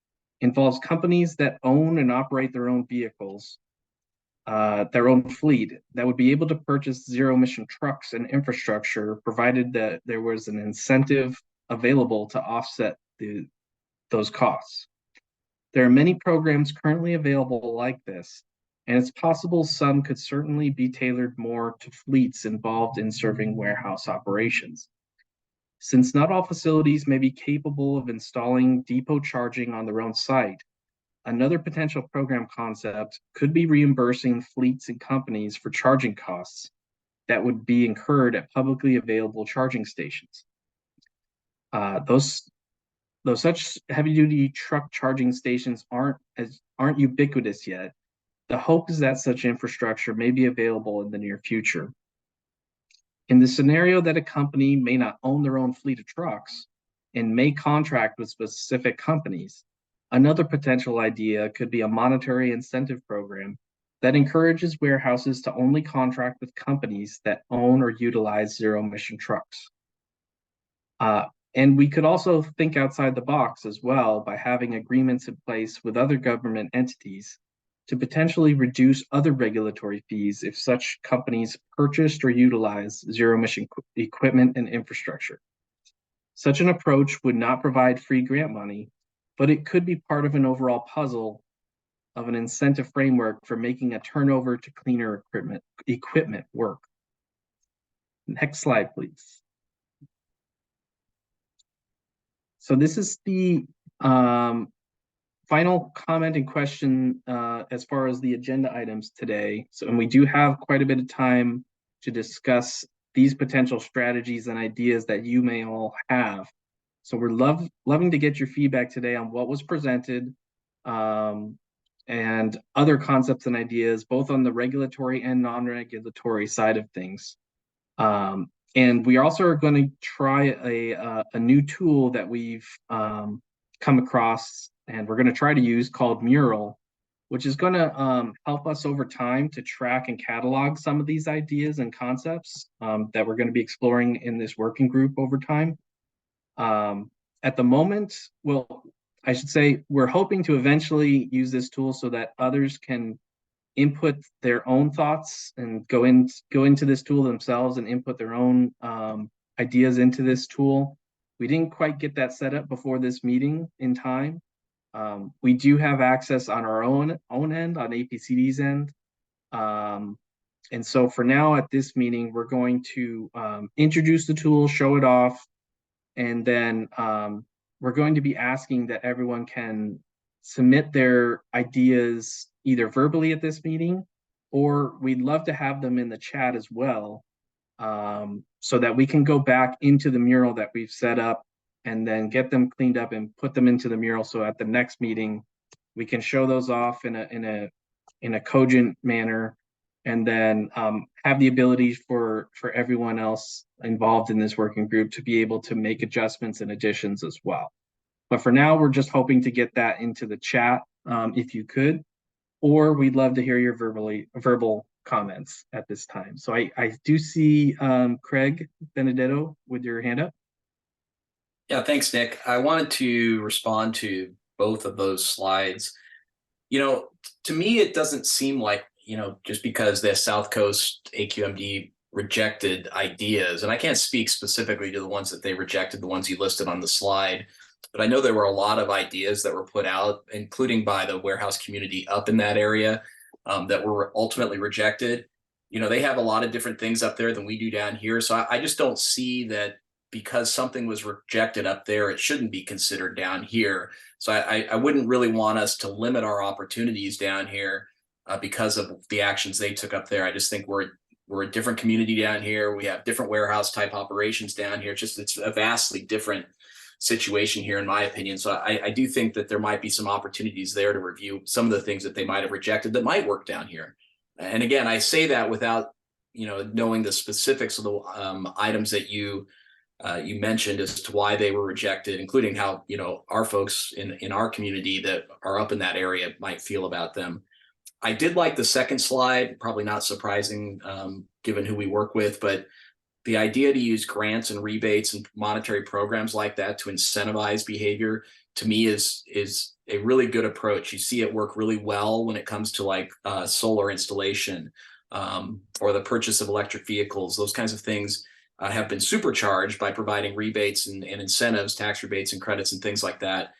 involves companies that own and operate their own vehicles, their own fleet, that would be able to purchase zero-emission trucks and infrastructure, provided that there was an incentive available to offset those costs. There are many programs currently available like this, and it's possible some could certainly be tailored more to fleets involved in serving warehouse operations. Since not all facilities may be capable of installing depot charging on their own site, another potential program concept could be reimbursing fleets and companies for charging costs that would be incurred at publicly available charging stations. Though such heavy-duty truck charging stations aren't ubiquitous yet, the hope is that such infrastructure may be available in the near future. In the scenario that a company may not own their own fleet of trucks and may contract with specific companies, another potential idea could be a monetary incentive program that encourages warehouses to only contract with companies that own or utilize zero-emission trucks. And we could also think outside the box as well by having agreements in place with other government entities to potentially reduce other regulatory fees if such companies purchased or utilize zero-emission equipment and infrastructure. Such an approach would not provide free grant money, but it could be part of an overall puzzle of an incentive framework for making a turnover to cleaner equipment work. Next slide, please. So this is the final comment and question as far as the agenda items today. So, and we do have quite a bit of time to discuss these potential strategies and ideas that you may all have. So we're loving to get your feedback today on what was presented and other concepts and ideas, both on the regulatory and non-regulatory side of things. And we also are going to try a new tool that we've come across, and we're going to try to use, called Mural, which is going to help us over time to track and catalog some of these ideas and concepts that we're going to be exploring in this working group over time. At the moment, well, I should say, we're hoping to eventually use this tool so that others can input their own thoughts and go into this tool themselves and input their own ideas into this tool. We didn't quite get that set up before this meeting in time. We do have access on our own end, on APCD's end. And so for now at this meeting, we're going to introduce the tool, show it off, and then we're going to be asking that everyone can submit their ideas either verbally at this meeting, or we'd love to have them in the chat as well, so that we can go back into the mural that we've set up and then get them cleaned up and put them into the mural. So at the next meeting, we can show those off in a cogent manner, and then have the ability for everyone else involved in this working group to be able to make adjustments and additions as well. But for now, we're just hoping to get that into the chat, if you could, or we'd love to hear your verbal comments at this time. So I do see Craig Benedetto with your hand up. Yeah, thanks, Nick. I wanted to respond to both of those slides. You know, to me, it doesn't seem like, you know, just because the South Coast AQMD rejected ideas, and I can't speak specifically to the ones that they rejected, the ones you listed on the slide, but I know there were a lot of ideas that were put out, including by the warehouse community up in that area, that were ultimately rejected. You know, they have a lot of different things up there than we do down here. So I just don't see that because something was rejected up there, it shouldn't be considered down here. So I wouldn't really want us to limit our opportunities down here because of the actions they took up there. I just think we're a different community down here. We have different warehouse type operations down here. It's a vastly different situation here, in my opinion. So I do think that there might be some opportunities there to review some of the things that they might have rejected that might work down here. And again, I say that without, you know, knowing the specifics of the items that you mentioned as to why they were rejected, including how, you know, our folks in our community that are up in that area might feel about them. I did like the second slide, probably not surprising given who we work with, but the idea to use grants and rebates and monetary programs like that to incentivize behavior, to me, is a really good approach. You see it work really well when it comes to like solar installation or the purchase of electric vehicles. Those kinds of things have been supercharged by providing rebates and incentives, tax rebates and credits and things like that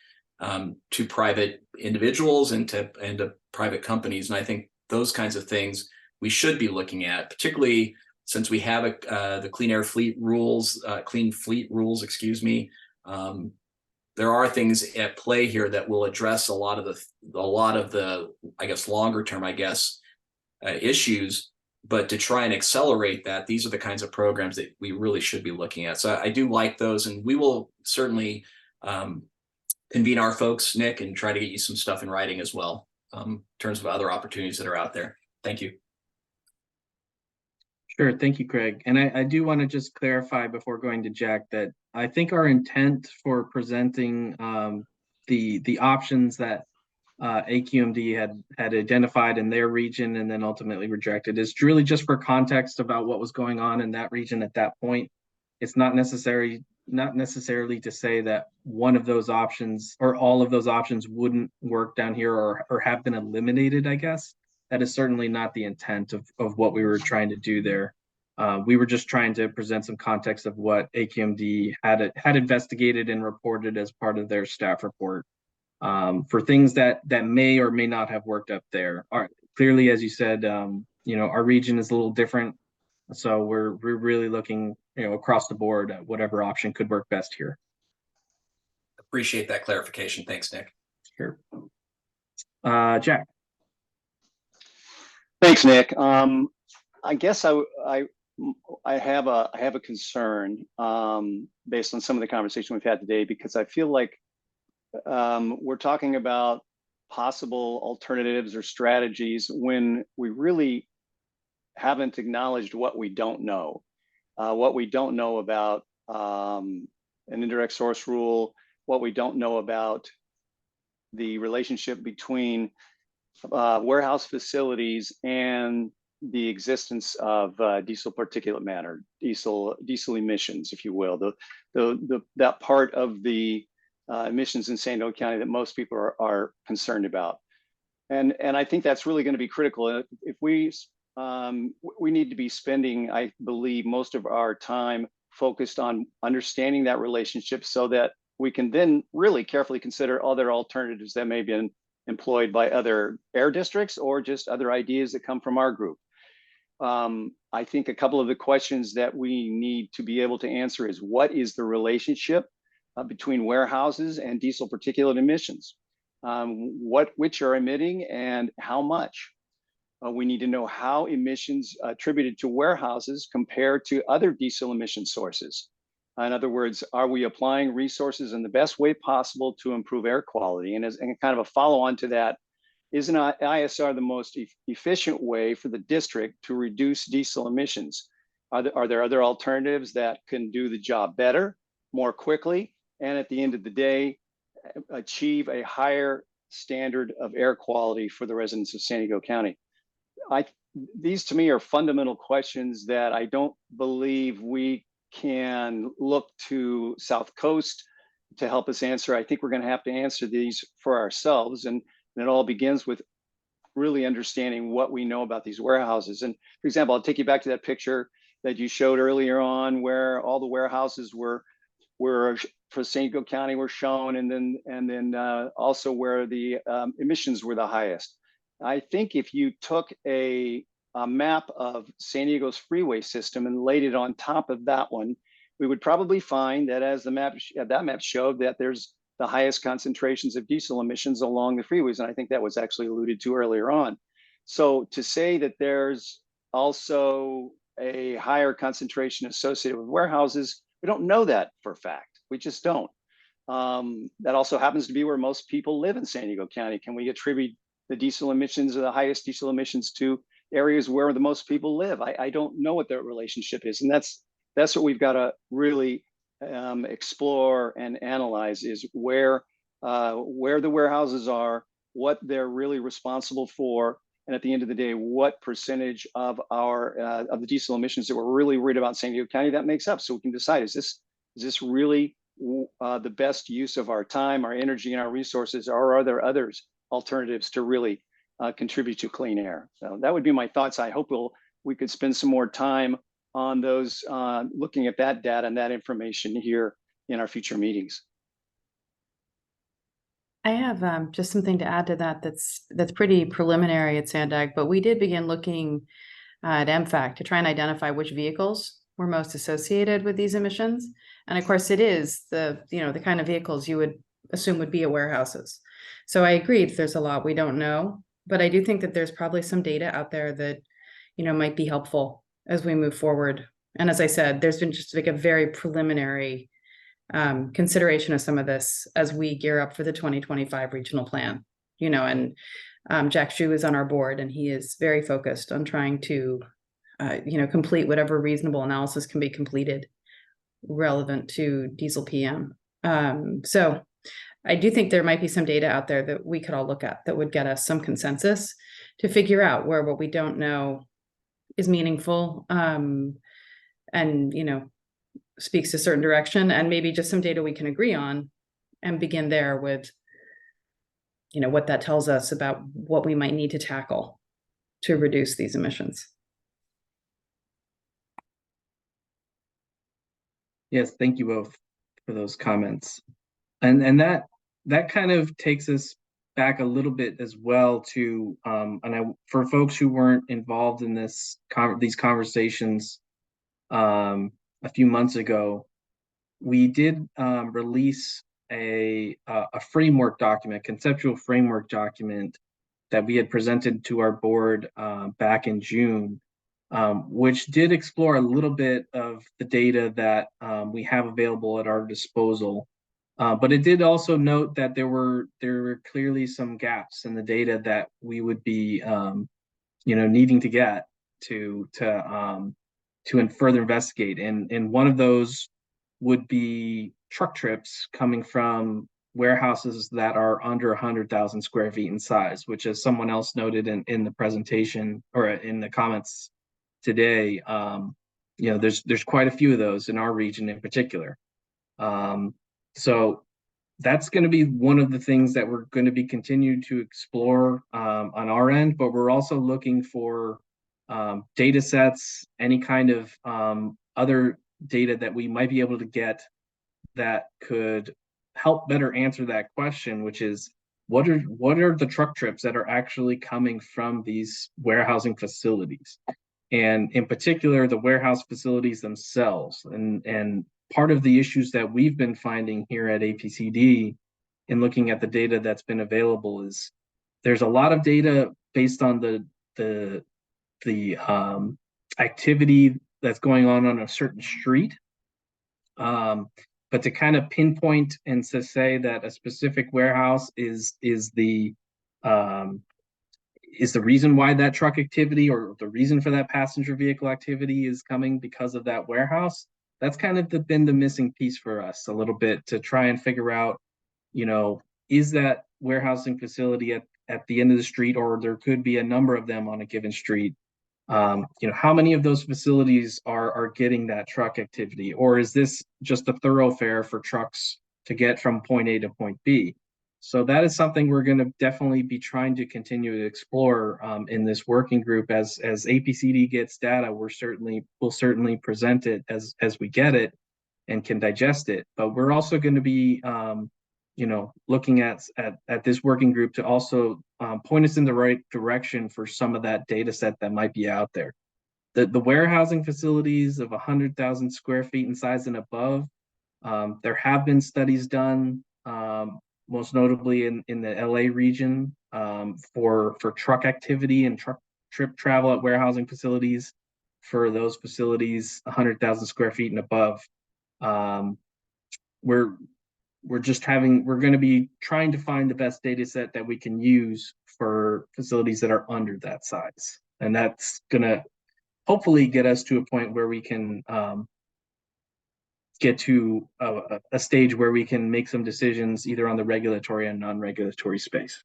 to private individuals and to private companies. And I think those kinds of things we should be looking at, particularly since we have the clean fleet rules, excuse me. There are things at play here that will address a lot of the I guess longer term issues. But to try and accelerate that, these are the kinds of programs that we really should be looking at. So I do like those, and we will certainly convene our folks, Nick, and try to get you some stuff in writing as well in terms of other opportunities that are out there. Thank you. Sure. Thank you, Craig. And I do want to just clarify before going to Jack that I think our intent for presenting the options that AQMD had identified in their region and then ultimately rejected is really just for context about what was going on in that region at that point. It's not necessary not necessarily to say that one of those options or all of those options wouldn't work down here or have been eliminated, I guess. That is certainly not the intent of what we were trying to do there. We were just trying to present some context of what AQMD had investigated and reported as part of their staff report for things that may or may not have worked up there. Clearly, as you said, our region is a little different, so we're really looking across the board at whatever option could work best here. Appreciate that clarification. Thanks, Nick. Sure. Jack. Thanks, Nick. I guess I have a concern based on some of the conversation we've had today, because I feel like we're talking about possible alternatives or strategies when we really haven't acknowledged what we don't know. What we don't know about an indirect source rule, what we don't know about the relationship between warehouse facilities and the existence of diesel particulate matter, diesel emissions, if you will, that part of the emissions in San Diego County that most people are concerned about. And I think that's really going to be critical. If we need to be spending, I believe, most of our time focused on understanding that relationship so that we can then really carefully consider other alternatives that may have been employed by other air districts or just other ideas that come from our group. I think a couple of the questions that we need to be able to answer is, what is the relationship between warehouses and diesel particulate emissions? Which are emitting and how much? We need to know how emissions attributed to warehouses compare to other diesel emission sources. In other words, are we applying resources in the best way possible to improve air quality? And kind of a follow-on to that, isn't ISR the most efficient way for the district to reduce diesel emissions? Are there other alternatives that can do the job better, more quickly, and at the end of the day, achieve a higher standard of air quality for the residents of San Diego County? These to me are fundamental questions that I don't believe we can look to South Coast to help us answer. I think we're going to have to answer these for ourselves. And it all begins with really understanding what we know about these warehouses. And for example, I'll take you back to that picture that you showed earlier on where all the warehouses were for San Diego County were shown, and then also where the emissions were the highest. I think if you took a map of San Diego's freeway system and laid it on top of that one, we would probably find that as that map showed, that there's the highest concentrations of diesel emissions along the freeways. And I think that was actually alluded to earlier on. So to say that there's also a higher concentration associated with warehouses, we don't know that for a fact. We just don't. That also happens to be where most people live in San Diego County. Can we attribute the diesel emissions or the highest diesel emissions to areas where the most people live? I don't know what that relationship is. And that's what we've got to really explore and analyze, is where the warehouses are, what they're really responsible for, and at the end of the day, what percentage of the diesel emissions that we're really worried about in San Diego County that makes up, so we can decide, is this really the best use of our time, our energy, and our resources, or are there alternatives to really contribute to clean air? So that would be my thoughts. I hope we could spend some more time on those, looking at that data and that information here in our future meetings. I have just something to add to that. That's pretty preliminary at Sandag, but we did begin looking at MFAC to try and identify which vehicles were most associated with these emissions. And of course, it is the kind of vehicles you would assume would be at warehouses. So I agreed, there's a lot we don't know, but I do think that there's probably some data out there that might be helpful as we move forward. And as I said, there's been just like a very preliminary consideration of some of this as we gear up for the 2025 regional plan, and Jack Zhu is on our board, and he is very focused on trying to, complete whatever reasonable analysis can be completed relevant to diesel PM. So I do think there might be some data out there that we could all look at that would get us some consensus to figure out where what we don't know is meaningful, and speaks a certain direction, and maybe just some data we can agree on and begin there with, what that tells us about what we might need to tackle to reduce these emissions. Yes, thank you both for those comments. And that kind of takes us back a little bit as well to for folks who weren't involved in these conversations a few months ago, we did release a framework document, conceptual framework document that we had presented to our board back in June, which did explore a little bit of the data that we have available at our disposal. But it did also note that there were clearly some gaps in the data that we would be needing to get to further investigate. And one of those would be truck trips coming from warehouses that are under 100,000 square feet in size, which, as someone else noted in the presentation or in the comments today, there's quite a few of those in our region in particular. So that's going to be one of the things that we're going to be continued to explore on our end, but we're also looking for data sets, any kind of other data that we might be able to get that could help better answer that question, which is what are the truck trips that are actually coming from these warehousing facilities, and in particular the warehouse facilities themselves. And part of the issues that we've been finding here at APCD in looking at the data that's been available is there's a lot of data based on the activity that's going on a certain street. But to kind of pinpoint and to say that a specific warehouse is the reason why that truck activity or the reason for that passenger vehicle activity is coming because of that warehouse, that's kind of been the missing piece for us a little bit, to try and figure out, is that warehousing facility at the end of the street, or there could be a number of them on a given street. How many of those facilities are getting that truck activity, or is this just a thoroughfare for trucks to get from point A to point B? So that is something we're going to definitely be trying to continue to explore in this working group. As APCD gets data, we'll certainly present it as we get it and can digest it. But we're also going to be looking at this working group to also point us in the right direction for some of that data set that might be out there. The warehousing facilities of 100,000 square feet in size and above, there have been studies done, most notably in the LA region, for truck activity and truck trip travel at warehousing facilities. For those facilities 100,000 square feet and above, we're going to be trying to find the best data set that we can use for facilities that are under that size. And that's going to hopefully get us to a point where we can get to a stage where we can make some decisions either on the regulatory and non-regulatory space.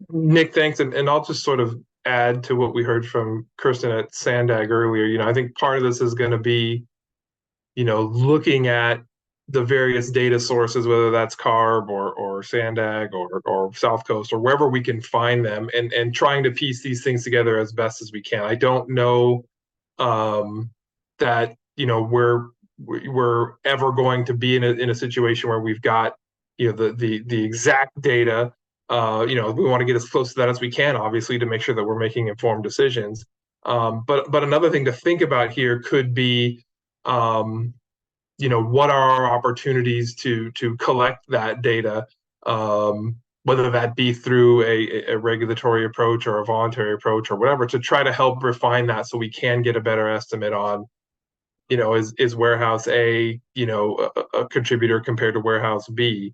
Nick, thanks. And I'll just sort of add to what we heard from Kirsten at Sandag earlier. I think part of this is going to be, looking at the various data sources, whether that's CARB or Sandag or South Coast or wherever we can find them, and trying to piece these things together as best as we can. I don't know that we're ever going to be in a situation where we've got the exact data. We want to get as close to that as we can, obviously, to make sure that we're making informed decisions. But another thing to think about here could be, what are our opportunities to collect that data, whether that be through a regulatory approach or a voluntary approach or whatever, to try to help refine that so we can get a better estimate on, is warehouse A, a contributor compared to warehouse B.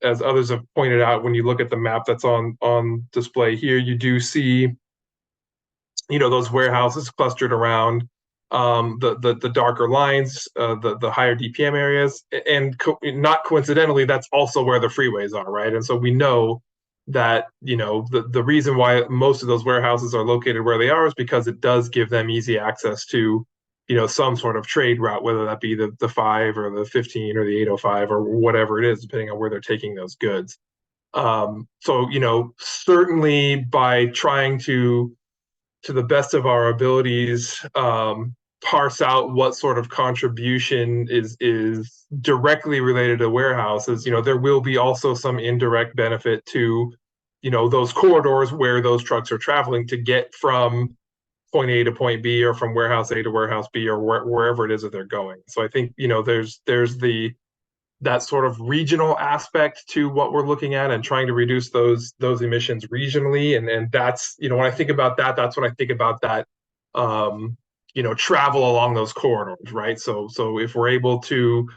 As others have pointed out, when you look at the map that's on display here, you do see, those warehouses clustered around the darker lines, the higher DPM areas, and not coincidentally, that's also where the freeways are, right? And so we know that, the reason why most of those warehouses are located where they are is because it does give them easy access to, some sort of trade route, whether that be the 5 or the 15 or the 805 or whatever it is, depending on where they're taking those goods. So, certainly by trying to the best of our abilities, parse out what sort of contribution is directly related to warehouses, there will be also some indirect benefit to, those corridors where those trucks are traveling to get from point A to point B, or from warehouse A to warehouse B, or wherever it is that they're going. So I think, there's that sort of regional aspect to what we're looking at and trying to reduce those emissions regionally. And that's, when I think about that, that's when I think about that, travel along those corridors, right? So if we're able to,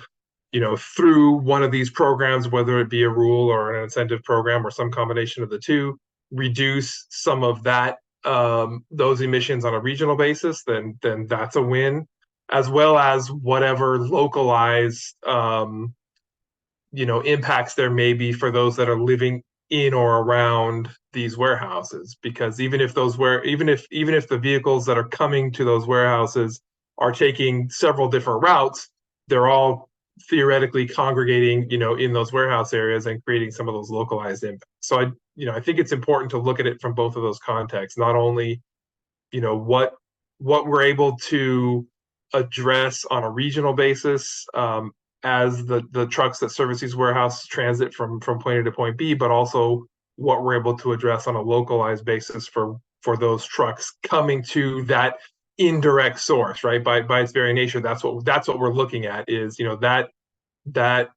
through one of these programs, whether it be a rule or an incentive program or some combination of the two, reduce some of that, those emissions on a regional basis, then that's a win, as well as whatever localized, impacts there may be for those that are living in or around these warehouses. Because even if the vehicles that are coming to those warehouses are taking several different routes, they're all theoretically congregating, in those warehouse areas and creating some of those localized impacts. So I think it's important to look at it from both of those contexts, not only, what we're able to address on a regional basis, as the trucks that service these warehouses transit from point A to point B, but also what we're able to address on a localized basis for those trucks coming to that indirect source, right? By its very nature, that's what we're looking at is, that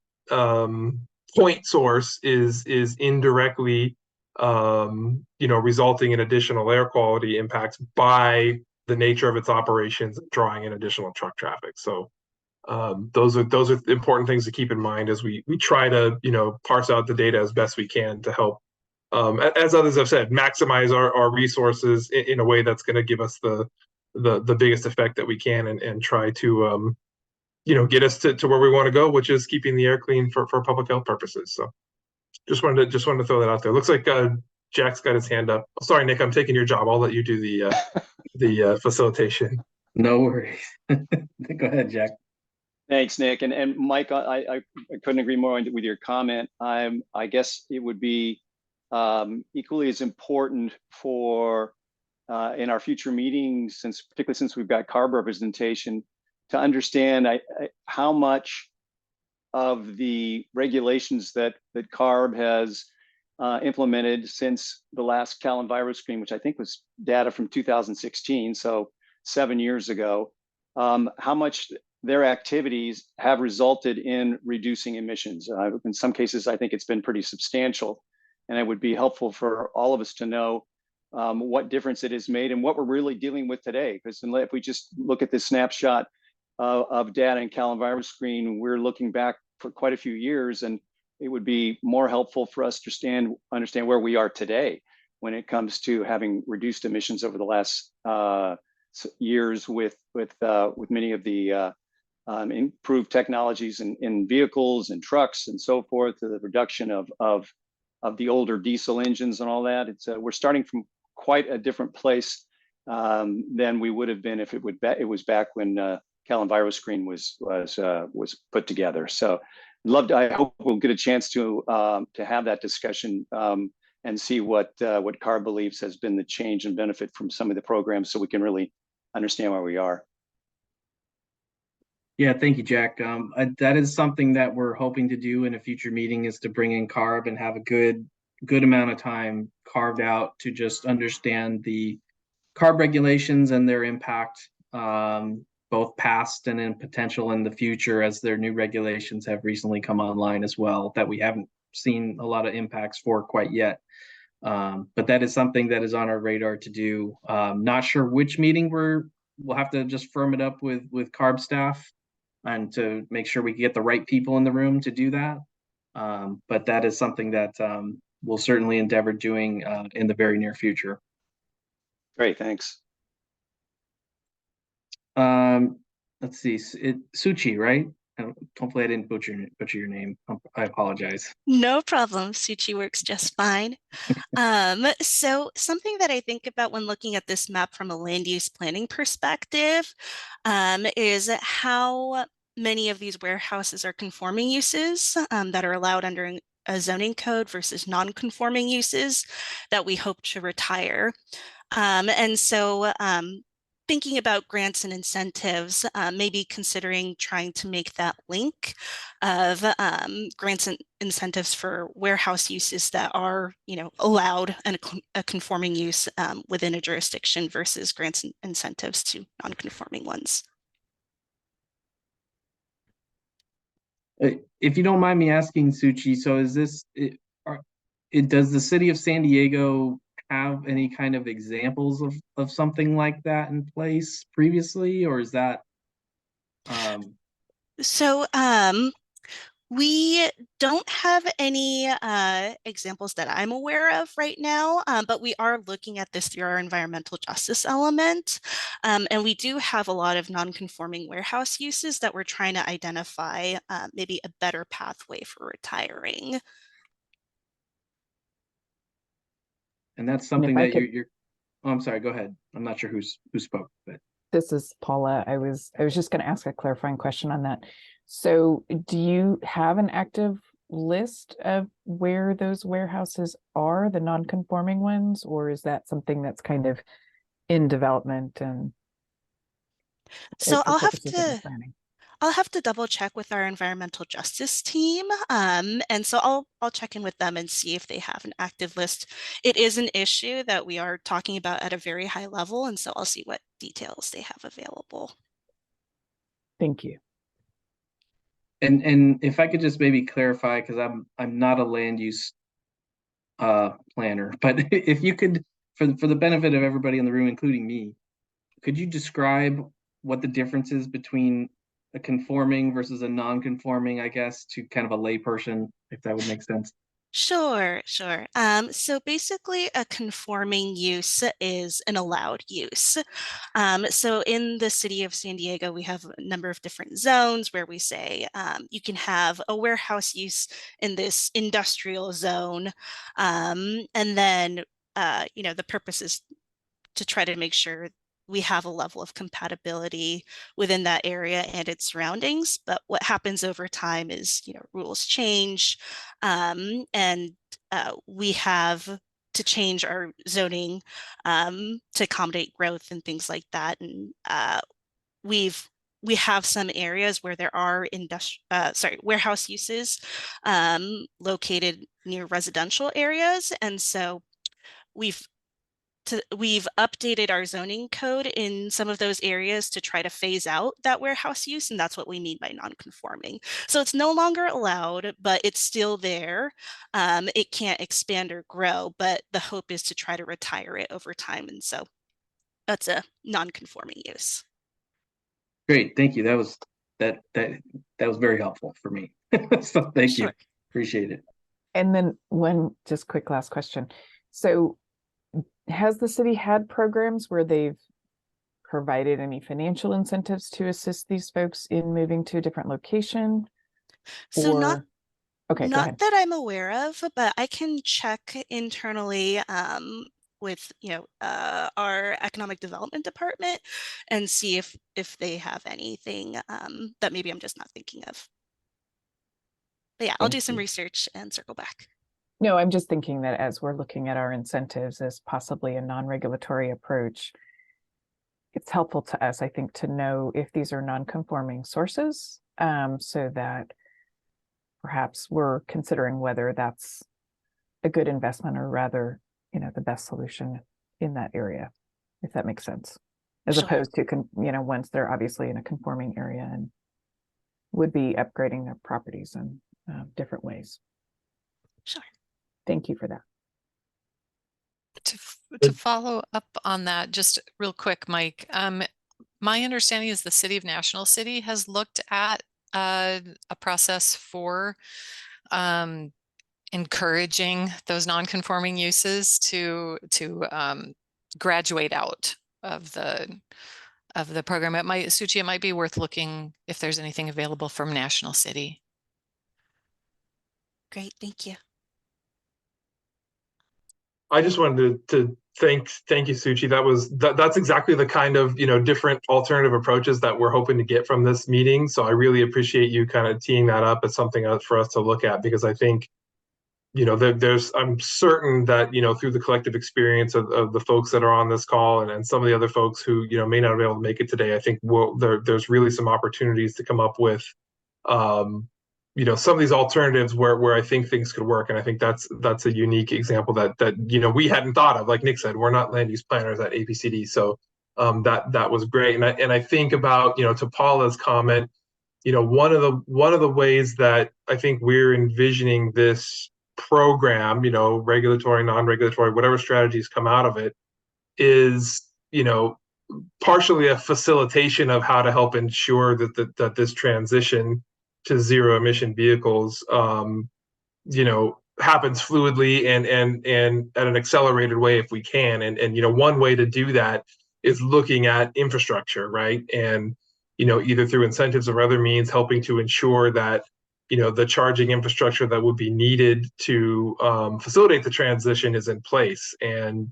point source is indirectly, resulting in additional air quality impacts by the nature of its operations, drawing in additional truck traffic. So those are important things to keep in mind as we try to, parse out the data as best we can to help, as others have said, maximize our resources in a way that's going to give us the biggest effect that we can, and try to, get us to where we want to go, which is keeping the air clean for public health purposes. So just wanted to throw that out there. Looks like Jack's got his hand up. Sorry, Nick, I'm taking your job. I'll let you do the facilitation. No worries. Go ahead, Jack. Thanks, Nick. And Mike, I couldn't agree more with your comment. I guess it would be equally as important for in our future meetings, particularly since we've got CARB representation, to understand how much of the regulations that CARB has implemented since the last Cal EnviroScreen, which I think was data from 2016, so 7 years ago, how much their activities have resulted in reducing emissions. In some cases, I think it's been pretty substantial, and it would be helpful for all of us to know what difference it has made and what we're really dealing with today. Because if we just look at this snapshot of data in Cal EnviroScreen, we're looking back for quite a few years, and it would be more helpful for us to understand where we are today when it comes to having reduced emissions over the last years with many of the improved technologies in vehicles and trucks and so forth, to the reduction of the older diesel engines and all that. We're starting from quite a different place than we would have been if it was back when Cal EnviroScreen was put together. So I hope we'll get a chance to have that discussion and see what CARB believes has been the change and benefit from some of the programs, so we can really understand where we are. Yeah, thank you, Jack. That is something that we're hoping to do in a future meeting, is to bring in CARB and have a good amount of time carved out to just understand the CARB regulations and their impact, both past and in potential in the future, as their new regulations have recently come online as well, that we haven't seen a lot of impacts for quite yet. But that is something that is on our radar to do. Not sure which meeting we'll have to just firm it up with CARB staff and to make sure we get the right people in the room to do that. But that is something that we'll certainly endeavor doing in the very near future. Great, thanks. Let's see, Suchi, right? Hopefully I didn't butcher your name. I apologize. No problem. Suchi works just fine. So something that I think about when looking at this map from a land use planning perspective is how many of these warehouses are conforming uses that are allowed under a zoning code versus non-conforming uses that we hope to retire. And so thinking about grants and incentives, maybe considering trying to make that link of grants and incentives for warehouse uses that are, allowed and a conforming use within a jurisdiction versus grants and incentives to non-conforming ones. If you don't mind me asking, Suchi, so is this, does the city of San Diego have any kind of examples of something like that in place previously, or is that we don't have any examples that I'm aware of right now, but we are looking at this through our environmental justice element. And we do have a lot of non-conforming warehouse uses that we're trying to identify maybe a better pathway for retiring. And that's something that you're oh, I'm sorry, go ahead. I'm not sure who spoke, but this is Paula. I was just going to ask a clarifying question on that. So do you have an active list of where those warehouses are, the non-conforming ones, or is that something that's kind of in development and so I'll have to double check with our environmental justice team. And so I'll check in with them and see if they have an active list. It is an issue that we are talking about at a very high level. And so I'll see what details they have available. Thank you. And if I could just maybe clarify, because I'm not a land use planner, but if you could, for the benefit of everybody in the room, including me, could you describe what the difference is between a conforming versus a non-conforming, I guess, to kind of a layperson, if that would make sense? Sure. So basically a conforming use is an allowed use. So in the city of San Diego, we have a number of different zones where we say you can have a warehouse use in this industrial zone. And then, the purpose is to try to make sure we have a level of compatibility within that area and its surroundings. But what happens over time is, rules change, and we have to change our zoning to accommodate growth and things like that. And we have some areas where there are warehouse uses located near residential areas, and so we've updated our zoning code in some of those areas to try to phase out that warehouse use, and that's what we mean by non-conforming. So it's no longer allowed, but it's still there. It can't expand or grow, but the hope is to try to retire it over time, and so that's a non-conforming use. Great, thank you. That was very helpful for me. So thank you, appreciate it. And then one just quick last question. So has the city had programs where they've provided any financial incentives to assist these folks in moving to a different location? So not that I'm aware of, but I can check internally with our economic development department and see if they have anything that maybe I'm just not thinking of. But yeah, I'll do some research and circle back. No, I'm just thinking that as we're looking at our incentives as possibly a non-regulatory approach, it's helpful to us, I think, to know if these are non-conforming sources, so that perhaps we're considering whether that's a good investment or rather, the best solution in that area, if that makes sense, as opposed to, once they're obviously in a conforming area and would be upgrading their properties in different ways. Sure. Thank you for that. To follow up on that, just real quick, Mike, my understanding is the City of National City has looked at a process for encouraging those non-conforming uses to graduate out of the the program. Suchi, it might be worth looking if there's anything available from National City. Great, thank you. I just wanted to thank you, Suchi. That's exactly the kind of, different alternative approaches that we're hoping to get from this meeting. So I really appreciate you kind of teeing that up as something else for us to look at, because I think, I'm certain that, through the collective experience of the folks that are on this call and some of the other folks who, may not be able to make it today, I think there's really some opportunities to come up with, some of these alternatives where I think things could work. And I think that's a unique example that we hadn't thought of. Like Nick said, we're not land use planners at APCD. So that was great. And I think about, to Paula's comment, one of the ways that I think we're envisioning this program, regulatory, non-regulatory, whatever strategies come out of it, is, partially a facilitation of how to help ensure that this transition to zero emission vehicles, happens fluidly and at an accelerated way if we can. And one way to do that is looking at infrastructure, right? And, either through incentives or other means, helping to ensure that, the charging infrastructure that would be needed to facilitate the transition is in place. And,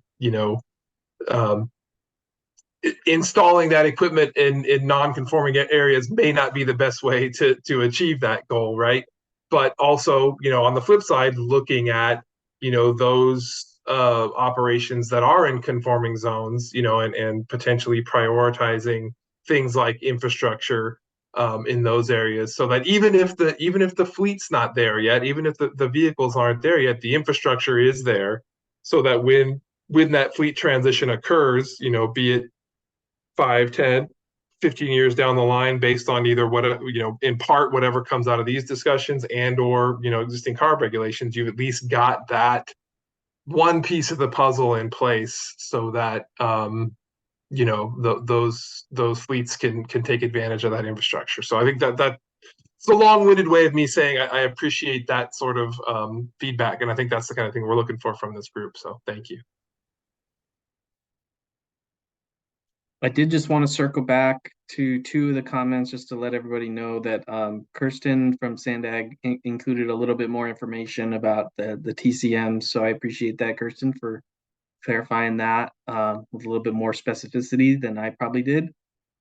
installing that equipment in non-conforming areas may not be the best way to achieve that goal, right? But also, on the flip side, looking at, those operations that are in conforming zones, and potentially prioritizing things like infrastructure in those areas, so that even if the fleet's not there yet, even if the vehicles aren't there yet, the infrastructure is there, so that when that fleet transition occurs, be it 5, 10, 15 years down the line, based on either what, in part, whatever comes out of these discussions and or, existing CARB regulations, you've at least got that one piece of the puzzle in place so that, those fleets can take advantage of that infrastructure. So I think that's a long-winded way of me saying I appreciate that sort of feedback. And I think that's the kind of thing we're looking for from this group. So thank you. I did just want to circle back to two of the comments just to let everybody know that Kirsten from Sandag included a little bit more information about the TCM. So I appreciate that, Kirsten, for clarifying that with a little bit more specificity than I probably did.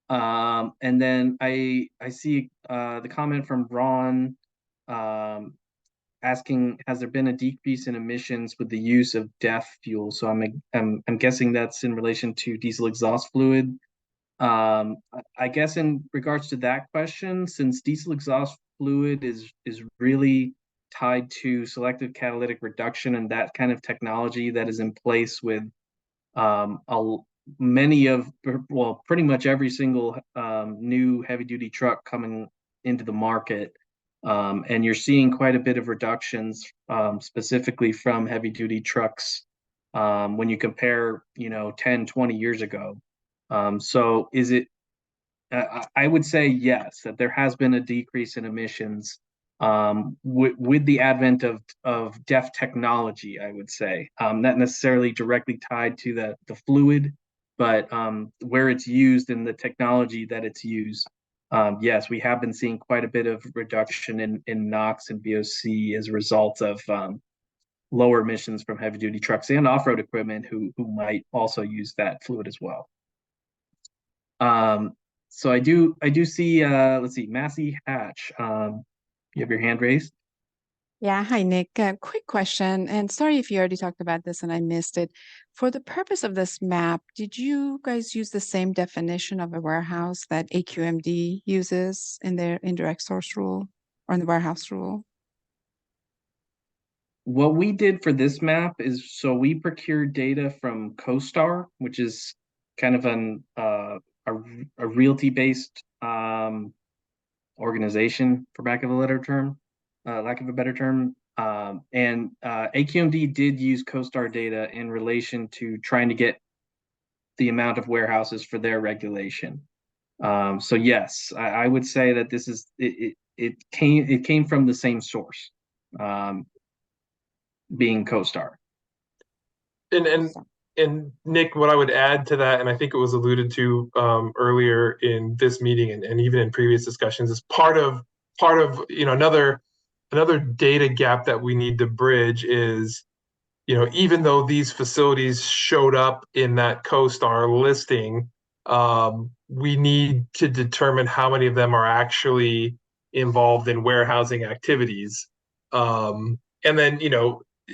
And then I see the comment from Ron asking, has there been a decrease in emissions with the use of DEF fuel? So I'm guessing that's in relation to diesel exhaust fluid. I guess in regards to that question, since diesel exhaust fluid is really tied to selective catalytic reduction and that kind of technology that is in place with pretty much every single new heavy duty truck coming into the market. And you're seeing quite a bit of reductions, specifically from heavy duty trucks when you compare, 10, 20 years ago. So is it, I would say yes, that there has been a decrease in emissions with the advent of DEF technology, I would say. Not necessarily directly tied to the fluid, but where it's used and the technology that it's used. Yes, we have been seeing quite a bit of reduction in NOx and VOC as a result of lower emissions from heavy duty trucks and off-road equipment who might also use that fluid as well. So I do see, let's see, Massey Hatch, you have your hand raised. Yeah, hi, Nick. Quick question, and sorry if you already talked about this and I missed it. For the purpose of this map, did you guys use the same definition of a warehouse that AQMD uses in their indirect source rule or in the warehouse rule? What we did for this map is, so we procured data from CoStar, which is kind of a realty-based organization, for lack of a better term. And AQMD did use CoStar data in relation to trying to get the amount of warehouses for their regulation. So yes, I would say that this is it came from the same source, being CoStar. And and Nick, what I would add to that, and I think it was alluded to earlier in this meeting and even in previous discussions, is part of another data gap that we need to bridge is, even though these facilities showed up in that CoStar listing, we need to determine how many of them are actually involved in warehousing activities. And then,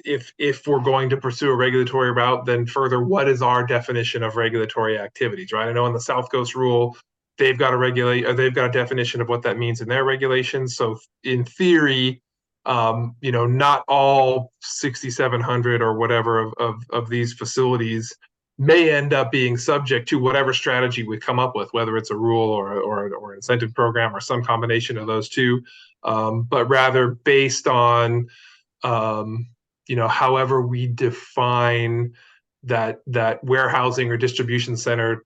if we're going to pursue a regulatory route, then further, what is our definition of regulatory activities, right? I know in the South Coast rule, they've got a definition of what that means in their regulations. So in theory, not all 6,700 or whatever of these facilities may end up being subject to whatever strategy we come up with, whether it's a rule or incentive program or some combination of those two, but rather based on however we define that warehousing or distribution center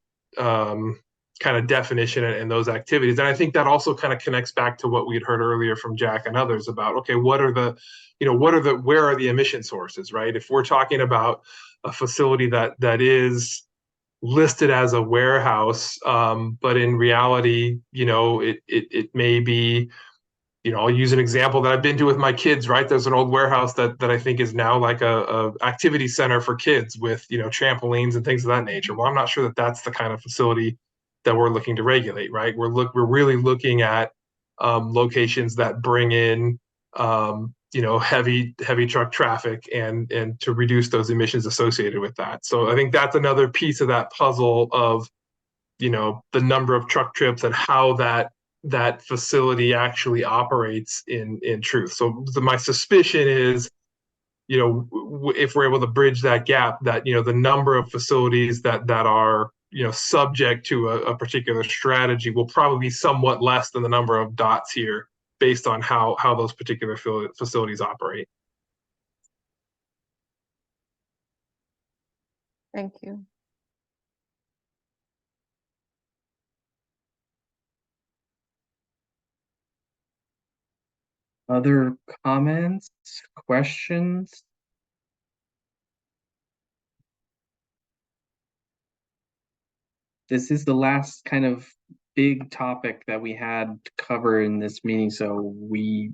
kind of definition and those activities. And I think that also kind of connects back to what we had heard earlier from Jack and others about, okay, where are the emission sources, right? If we're talking about a facility that is listed as a warehouse, but in reality, it may be, I'll use an example that I've been to with my kids, right? There's an old warehouse that I think is now like a activity center for kids with, trampolines and things of that nature. Well, I'm not sure that that's the kind of facility that we're looking to regulate, right? We're really looking at locations that bring in, heavy truck traffic and to reduce those emissions associated with that. So I think that's another piece of that puzzle of, the number of truck trips and how that facility actually operates in truth. So my suspicion is, if we're able to bridge that gap, that, the number of facilities that are, subject to a particular strategy will probably be somewhat less than the number of dots here based on how those particular facilities operate. Thank you. Other comments, questions? This is the last kind of big topic that we had to cover in this meeting, so we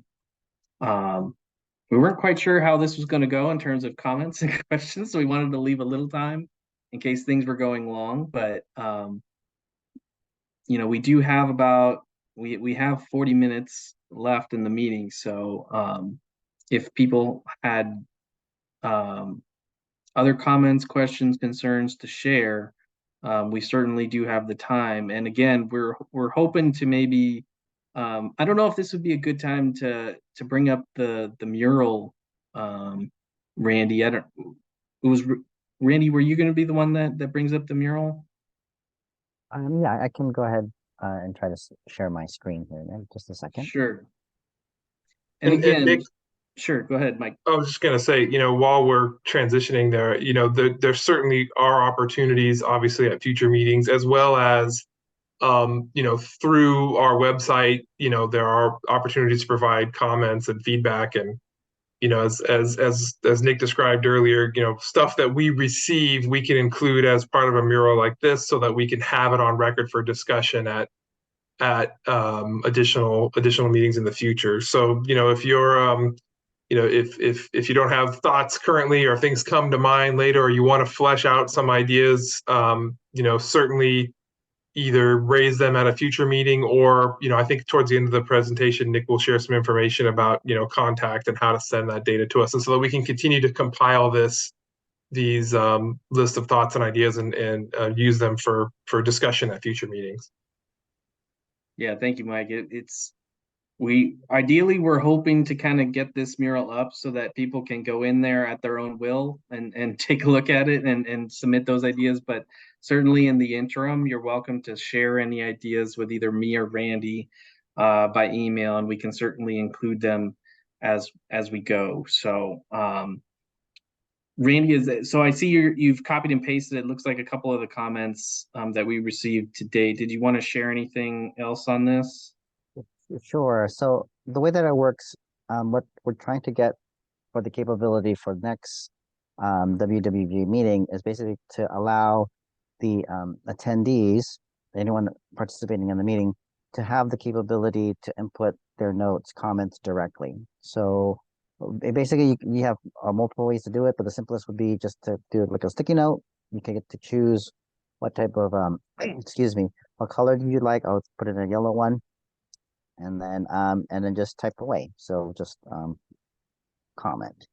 weren't quite sure how this was going to go in terms of comments and questions, so we wanted to leave a little time in case things were going long. But we do have we have 40 minutes left in the meeting, so if people had other comments, questions, concerns to share, we certainly do have the time. And again, we're hoping to maybe, I don't know if this would be a good time to bring up the mural, Randy. Randy, were you going to be the one that brings up the mural? Yeah, I can go ahead and try to share my screen here in just a second. Sure. And again, Nick, sure, go ahead, Mike. I was just going to say, while we're transitioning there, there certainly are opportunities, obviously, at future meetings, as well as, through our website, there are opportunities to provide comments and feedback. And, as Nick described earlier, stuff that we receive, we can include as part of a mural like this so that we can have it on record for discussion at additional meetings in the future. So, if you're, if you don't have thoughts currently or things come to mind later, or you want to flesh out some ideas, certainly either raise them at a future meeting, or, I think towards the end of the presentation, Nick will share some information about, contact and how to send that data to us. And so that we can continue to compile these list of thoughts and ideas and use them for discussion at future meetings. Yeah, thank you, Mike. We're hoping to kind of get this mural up so that people can go in there at their own will and take a look at it and submit those ideas. But certainly in the interim, you're welcome to share any ideas with either me or Randy by email, and we can certainly include them as we go. So Randy, so I see you've copied and pasted, it looks like, a couple of the comments that we received today. Did you want to share anything else on this? Sure. So the way that it works, what we're trying to get for the capability for next WWG meeting is basically to allow the attendees, anyone participating in the meeting, to have the capability to input their notes, comments directly. So basically, you have multiple ways to do it, but the simplest would be just to do it like a sticky note. You can get to choose what type of excuse me, what color do you like? I'll put in a yellow one, and then just type away. So just comment,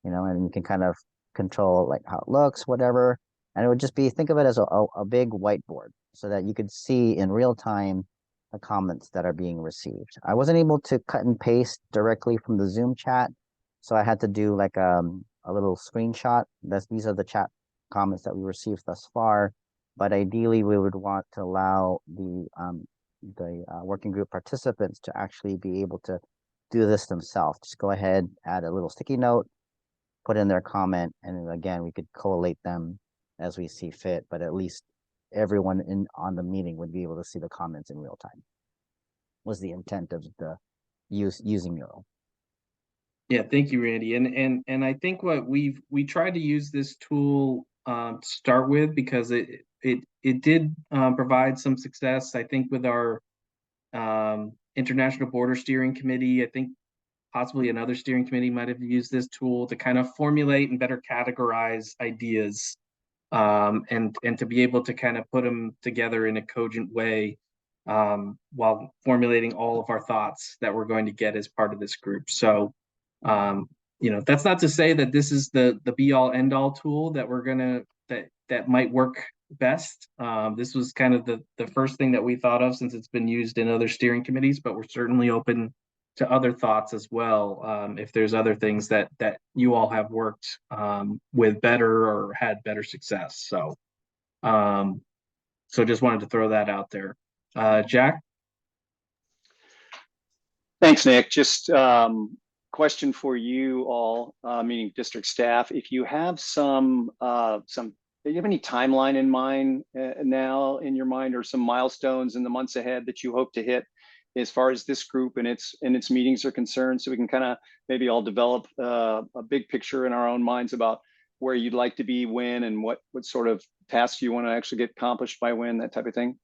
and you can kind of control like how it looks, whatever. And it would just be, think of it as a big whiteboard so that you could see in real time the comments that are being received. I wasn't able to cut and paste directly from the Zoom chat, so I had to do like a little screenshot. These are the chat comments that we received thus far, but ideally we would want to allow the working group participants to actually be able to do this themselves. Just go ahead, add a little sticky note, put in their comment, and again, we could collate them as we see fit, but at least everyone on the meeting would be able to see the comments in real time. Was the intent of the using Mural. Yeah, thank you, Randy. And I think what we tried to use this tool to start with, because it did provide some success. I think with our International Border Steering Committee, I think possibly another steering committee might have used this tool to kind of formulate and better categorize ideas, and to be able to kind of put them together in a cogent way, while formulating all of our thoughts that we're going to get as part of this group. So, that's not to say that this is the be all end all tool that we're gonna that might work best. This was kind of the first thing that we thought of, since it's been used in other steering committees, but we're certainly open to other thoughts as well, if there's other things that you all have worked with better or had better success. So just wanted to throw that out there. Jack? Thanks, Nick. Just question for you all, meaning district staff. If you have do you have any timeline in mind now in your mind, or some milestones in the months ahead that you hope to hit as far as this group and its meetings are concerned, so we can kind of maybe all develop a big picture in our own minds about where you'd like to be when, and what sort of tasks you want to actually get accomplished by when, that type of thing?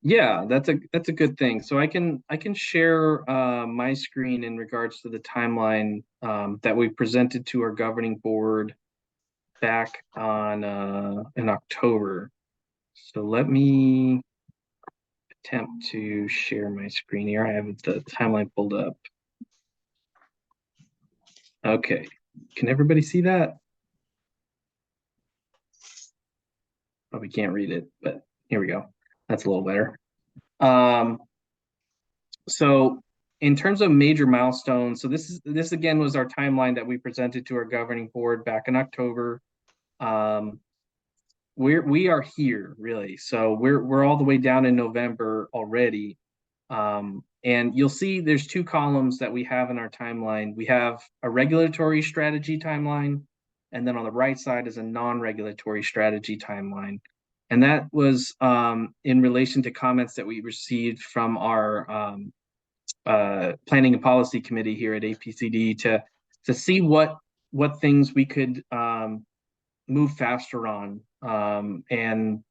Yeah, that's a good thing. So I can share my screen in regards to the timeline that we presented to our governing board back on in October. So let me attempt to share my screen here. I have the timeline pulled up. Okay, can everybody see that? Probably can't read it, but here we go. That's a little better. So in terms of major milestones, so this again was our timeline that we presented to our governing board back in October. We are here, really. So we're all the way down in November already. And you'll see there's two columns that we have in our timeline. We have a regulatory strategy timeline, and then on the right side is a non-regulatory strategy timeline. And that was in relation to comments that we received from our Planning and Policy Committee here at APCD to see what things we could move faster on. And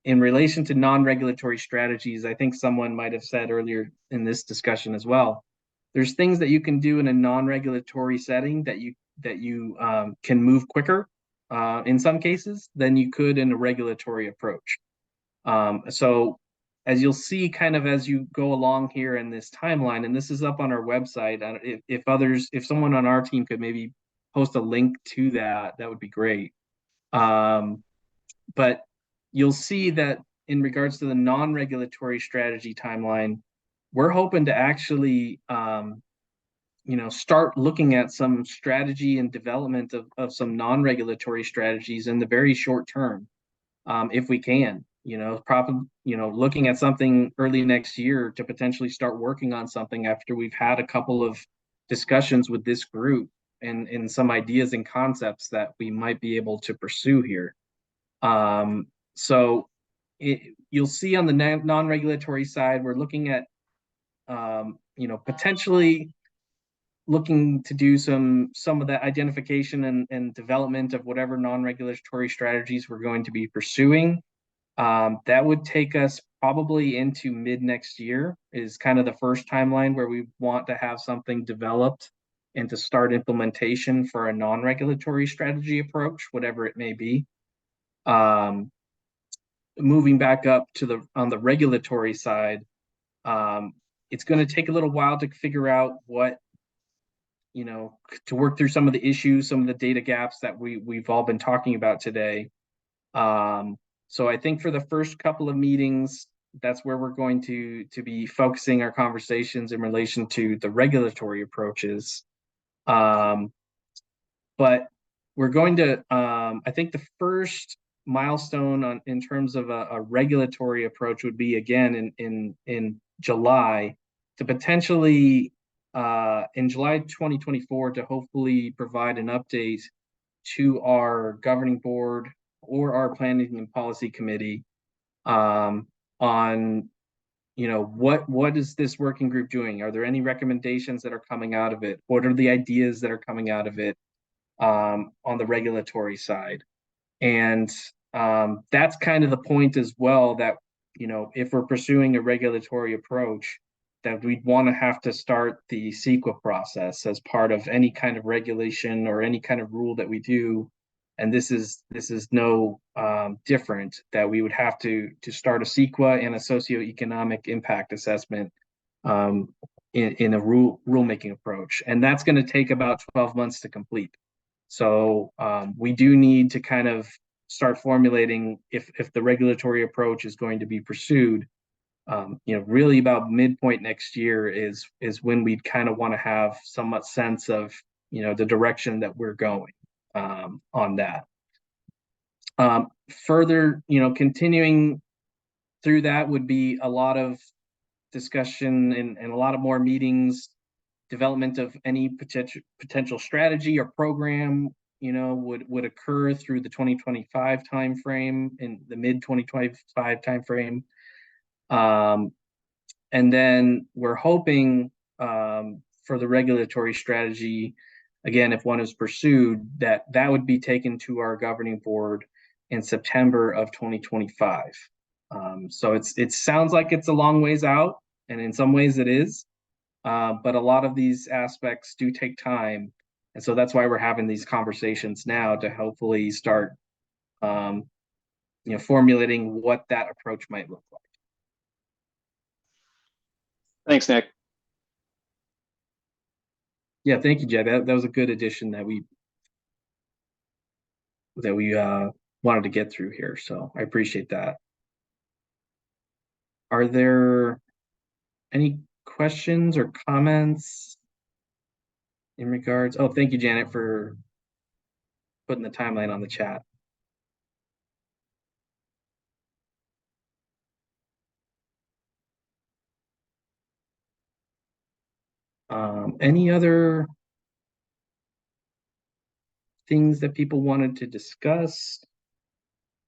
in relation to non-regulatory strategies, I think someone might have said earlier in this discussion as well, there's things that you can do in a non-regulatory setting that you can move quicker in some cases than you could in a regulatory approach. So as you'll see kind of as you go along here in this timeline, and this is up on our website, if someone on our team could maybe post a link to that would be great. But you'll see that in regards to the non-regulatory strategy timeline, we're hoping to actually start looking at some strategy and development of some non-regulatory strategies in the very short term, if we can. Looking at something early next year to potentially start working on something after we've had a couple of discussions with this group and some ideas and concepts that we might be able to pursue here. So you'll see on the non-regulatory side, we're looking at, potentially looking to do some of that identification and development of whatever non-regulatory strategies we're going to be pursuing. That would take us probably into mid next year is kind of the first timeline where we want to have something developed and to start implementation for a non-regulatory strategy approach, whatever it may be. Moving back up to on the regulatory side, it's going to take a little while to figure out what, to work through some of the issues, some of the data gaps that we've all been talking about today. So I think for the first couple of meetings, that's where we're going to be focusing our conversations in relation to the regulatory approaches. But we're going to, I think the first milestone in terms of a regulatory approach would be again in July, to potentially in July 2024 to hopefully provide an update to our governing board or our planning and policy committee on what is this working group doing? Are there any recommendations that are coming out of it? What are the ideas that are coming out of it on the regulatory side? And that's kind of the point as well, that if we're pursuing a regulatory approach, that we'd want to have to start the CEQA process as part of any kind of regulation or any kind of rule that we do. And this is no different, that we would have to start a CEQA and a socioeconomic impact assessment in a rulemaking approach. And that's going to take about 12 months to complete. So we do need to kind of start formulating if the regulatory approach is going to be pursued. Really about midpoint next year is when we'd kind of want to have somewhat sense of the direction that we're going on that. Further, continuing through that would be a lot of discussion and a lot of more meetings, development of any potential strategy or program would occur through the 2025 timeframe, in the mid 2025 timeframe. And then we're hoping for the regulatory strategy, again, if one is pursued, that would be taken to our governing board in September of 2025. So it sounds like it's a long ways out, and in some ways it is, but a lot of these aspects do take time. And so that's why we're having these conversations now, to hopefully start formulating what that approach might look like. Thanks, Nick. Yeah, thank you, Jed. That was a good addition that we wanted to get through here. So I appreciate that. Are there any questions or comments in regards? Oh, thank you, Janet, for putting the timeline on the chat. Any other things that people wanted to discuss?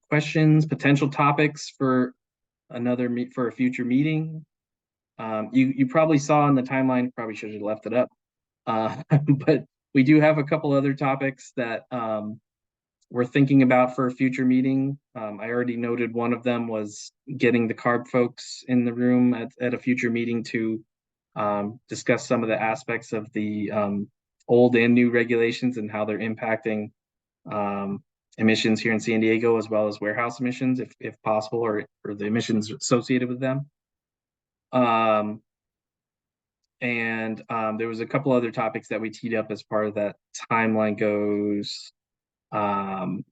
Questions, potential topics for a future meeting? You probably saw in the timeline, probably should have left it up. But we do have a couple other topics that we're thinking about for a future meeting. I already noted one of them was getting the CARB folks in the room at a future meeting to discuss some of the aspects of the old and new regulations and how they're impacting emissions here in San Diego, as well as warehouse emissions, if possible, or the emissions associated with them. And there was a couple other topics that we teed up as part of that timeline goes. Also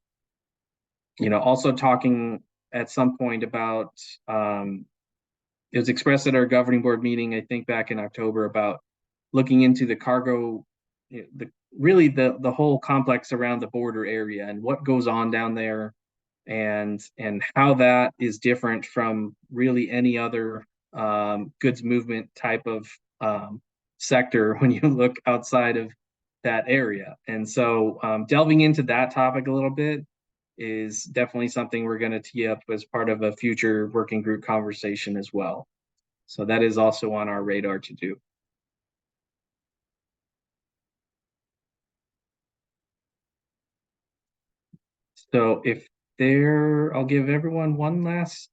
talking at some point about, it was expressed at our governing board meeting, I think back in October, about looking into the cargo, the whole complex around the border area and what goes on down there, and how that is different from really any other goods movement type of sector when you look outside of that area. And so delving into that topic a little bit is definitely something we're going to tee up as part of a future working group conversation as well. So that is also on our radar to do. So if there, I'll give everyone one last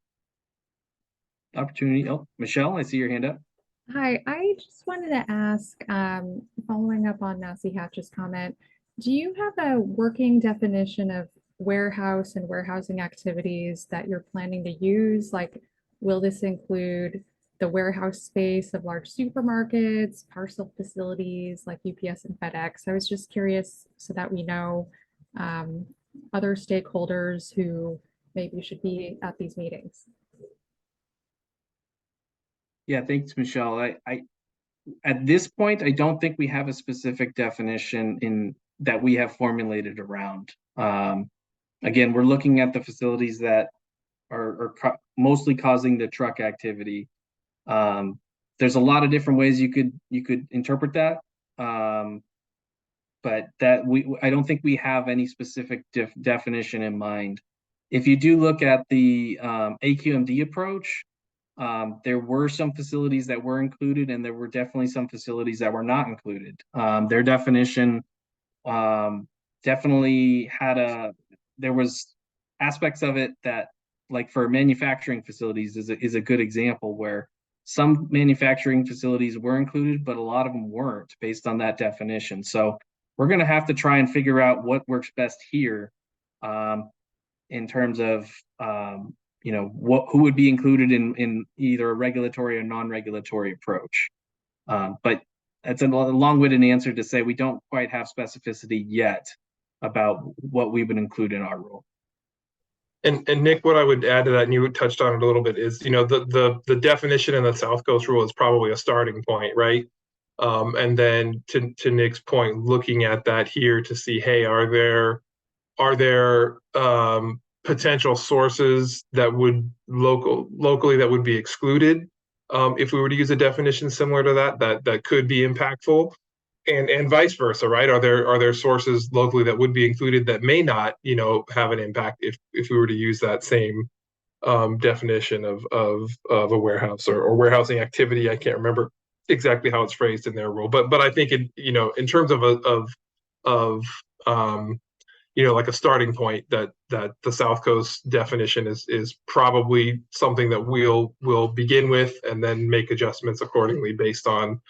opportunity. Oh, Michelle, I see your hand up. Hi, I just wanted to ask, following up on Nancy Hatch's comment, do you have a working definition of warehouse and warehousing activities that you're planning to use? Like, will this include the warehouse space of large supermarkets, parcel facilities like UPS and FedEx? I was just curious so that we know other stakeholders who maybe should be at these meetings. Yeah, thanks, Michelle. I at this point, I don't think we have a specific definition in that we have formulated around. Again, we're looking at the facilities that are mostly causing the truck activity. There's a lot of different ways you could interpret that, but that I don't think we have any specific definition in mind. If you do look at the AQMD approach, there were some facilities that were included, and there were definitely some facilities that were not included. Their definition definitely had there was aspects of it that, like for manufacturing facilities, is a good example where some manufacturing facilities were included, but a lot of them weren't based on that definition. So we're going to have to try and figure out what works best here in terms of who would be included in either a regulatory or non-regulatory approach. But that's a long-winded answer to say we don't quite have specificity yet about what we would include in our rule. And Nick, what I would add to that, and you touched on it a little bit, is the definition in the South Coast rule is probably a starting point, right? And then to Nick's point, looking at that here to see, hey, are there potential sources that would locally that would be excluded if we were to use a definition similar to that could be impactful, and vice versa, right? Are there sources locally that would be included that may not, have an impact if we were to use that same definition of a warehouse or warehousing activity? I can't remember exactly how it's phrased in their rule, but I think in terms of like a starting point, that the South Coast definition is probably something that we'll begin with and then make adjustments accordingly based on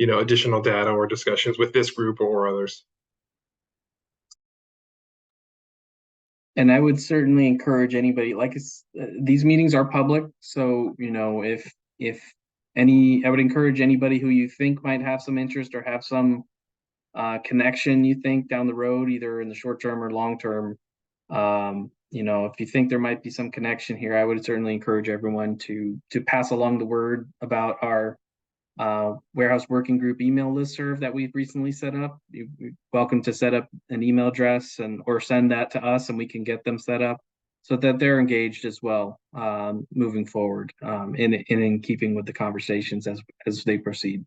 additional data or discussions with this group or others. And I would certainly encourage anybody, these meetings are public, so if I would encourage anybody who you think might have some interest or have some connection you think down the road, either in the short term or long term, if you think there might be some connection here, I would certainly encourage everyone to pass along the word about our warehouse working group email listserv that we've recently set up. You're welcome to set up an email address or send that to us, and we can get them set up so that they're engaged as well, moving forward, in keeping with the conversations as they proceed.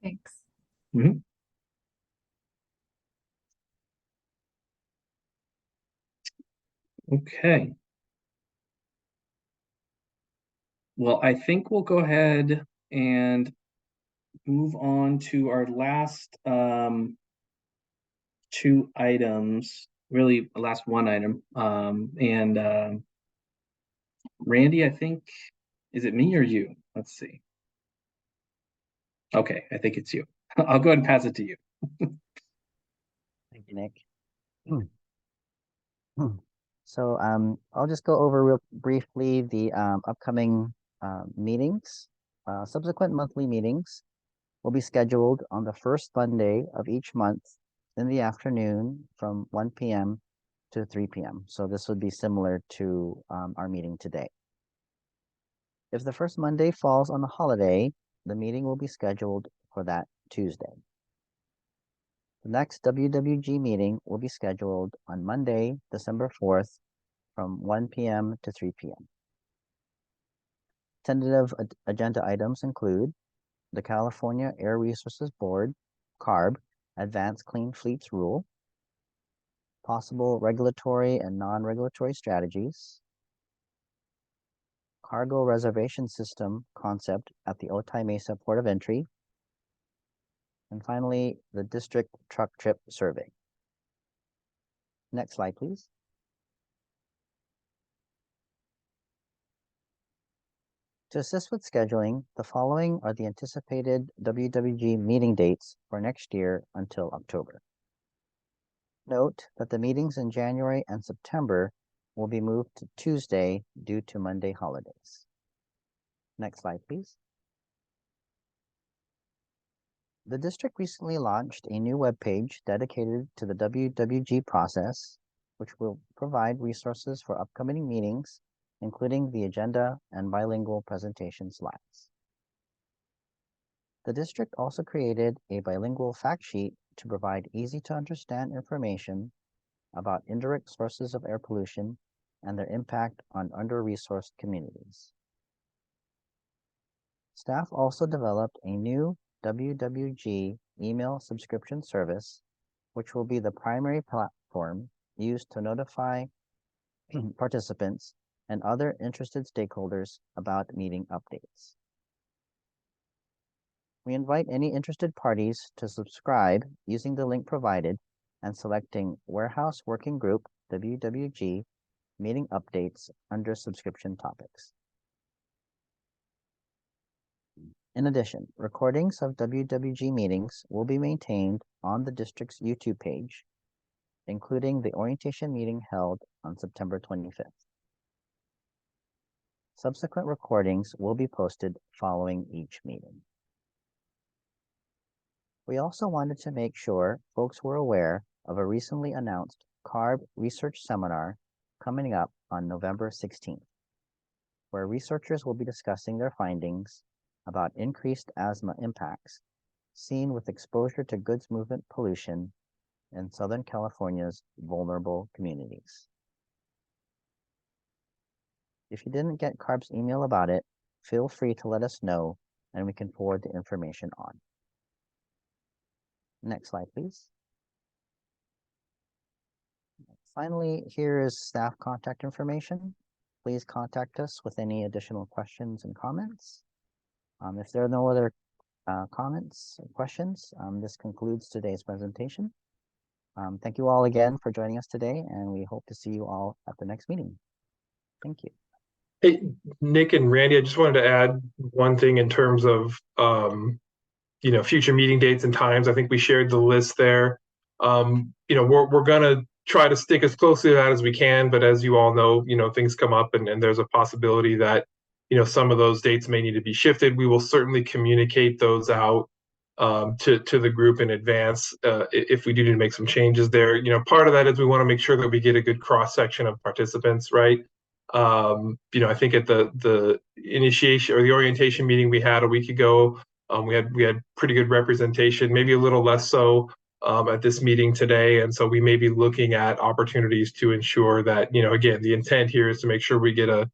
Thanks. Mm-hmm. Okay. Well, I think we'll go ahead and move on to our last two items, really last one item. Randy, I think, is it me or you? Let's see. Okay, I think it's you. I'll go ahead and pass it to you. Thank you, Nick. So I'll just go over real briefly the upcoming meetings. Subsequent monthly meetings will be scheduled on the first Monday of each month in the afternoon from 1 p.m. to 3 p.m. So this would be similar to our meeting today. If the first Monday falls on a holiday, the meeting will be scheduled for that Tuesday. The next WWG meeting will be scheduled on Monday, December 4th from 1 p.m. to 3 p.m. Tentative agenda items include the California Air Resources Board, CARB, Advanced Clean Fleets Rule, possible regulatory and non-regulatory strategies, cargo reservation system concept at the Otay Mesa Port of Entry, and finally, the district truck trip survey. Next slide, please. To assist with scheduling, the following are the anticipated WWG meeting dates for next year until October. Note that the meetings in January and September will be moved to Tuesday due to Monday holidays. Next slide, please. The district recently launched a new webpage dedicated to the WWG process, which will provide resources for upcoming meetings, including the agenda and bilingual presentation slides. The district also created a bilingual fact sheet to provide easy-to-understand information about indirect sources of air pollution and their impact on under-resourced communities. Staff also developed a new WWG email subscription service, which will be the primary platform used to notify participants and other interested stakeholders about meeting updates. We invite any interested parties to subscribe using the link provided and selecting Warehouse Working Group WWG Meeting Updates under subscription topics. In addition, recordings of WWG meetings will be maintained on the district's YouTube page, including the orientation meeting held on September 25th. Subsequent recordings will be posted following each meeting. We also wanted to make sure folks were aware of a recently announced CARB research seminar coming up on November 16th, where researchers will be discussing their findings about increased asthma impacts seen with exposure to goods movement pollution in Southern California's vulnerable communities. If you didn't get CARB's email about it, feel free to let us know and we can forward the information on. Next slide, please. Finally, here is staff contact information. Please contact us with any additional questions and comments. If there are no other comments or questions, this concludes today's presentation. Thank you all again for joining us today, and we hope to see you all at the next meeting. Thank you. Hey, Nick and Randy, I just wanted to add one thing in terms of future meeting dates and times. I think we shared the list there. We're gonna try to stick as closely to that as we can, but as you all know, things come up and there's a possibility that some of those dates may need to be shifted. We will certainly communicate those out to the group in advance if we do need to make some changes there. Part of that is we want to make sure that we get a good cross section of participants, right? I think at the initiation or the orientation meeting we had a week ago, we had pretty good representation, maybe a little less so at this meeting today. And so we may be looking at opportunities to ensure that, again, the intent here is to make sure we get a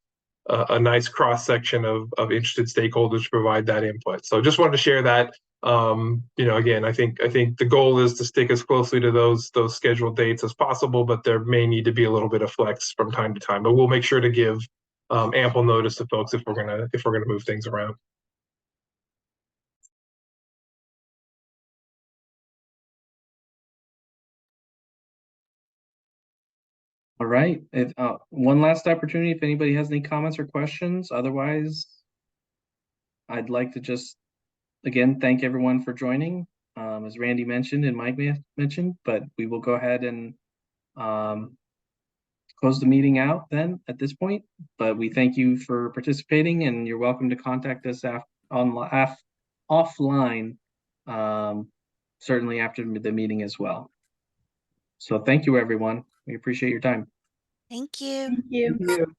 nice cross section of interested stakeholders to provide that input. So just wanted to share that. Again, I think the goal is to stick as closely to those scheduled dates as possible, but there may need to be a little bit of flex from time to time. But we'll make sure to give ample notice to folks if we're gonna move things around. All right. One last opportunity if anybody has any comments or questions. Otherwise, I'd like to just again thank everyone for joining. As Randy mentioned and Mike mentioned, but we will go ahead and close the meeting out then at this point. But we thank you for participating, and you're welcome to contact us offline, certainly after the meeting as well. So thank you, everyone. We appreciate your time. Thank you. Thank you.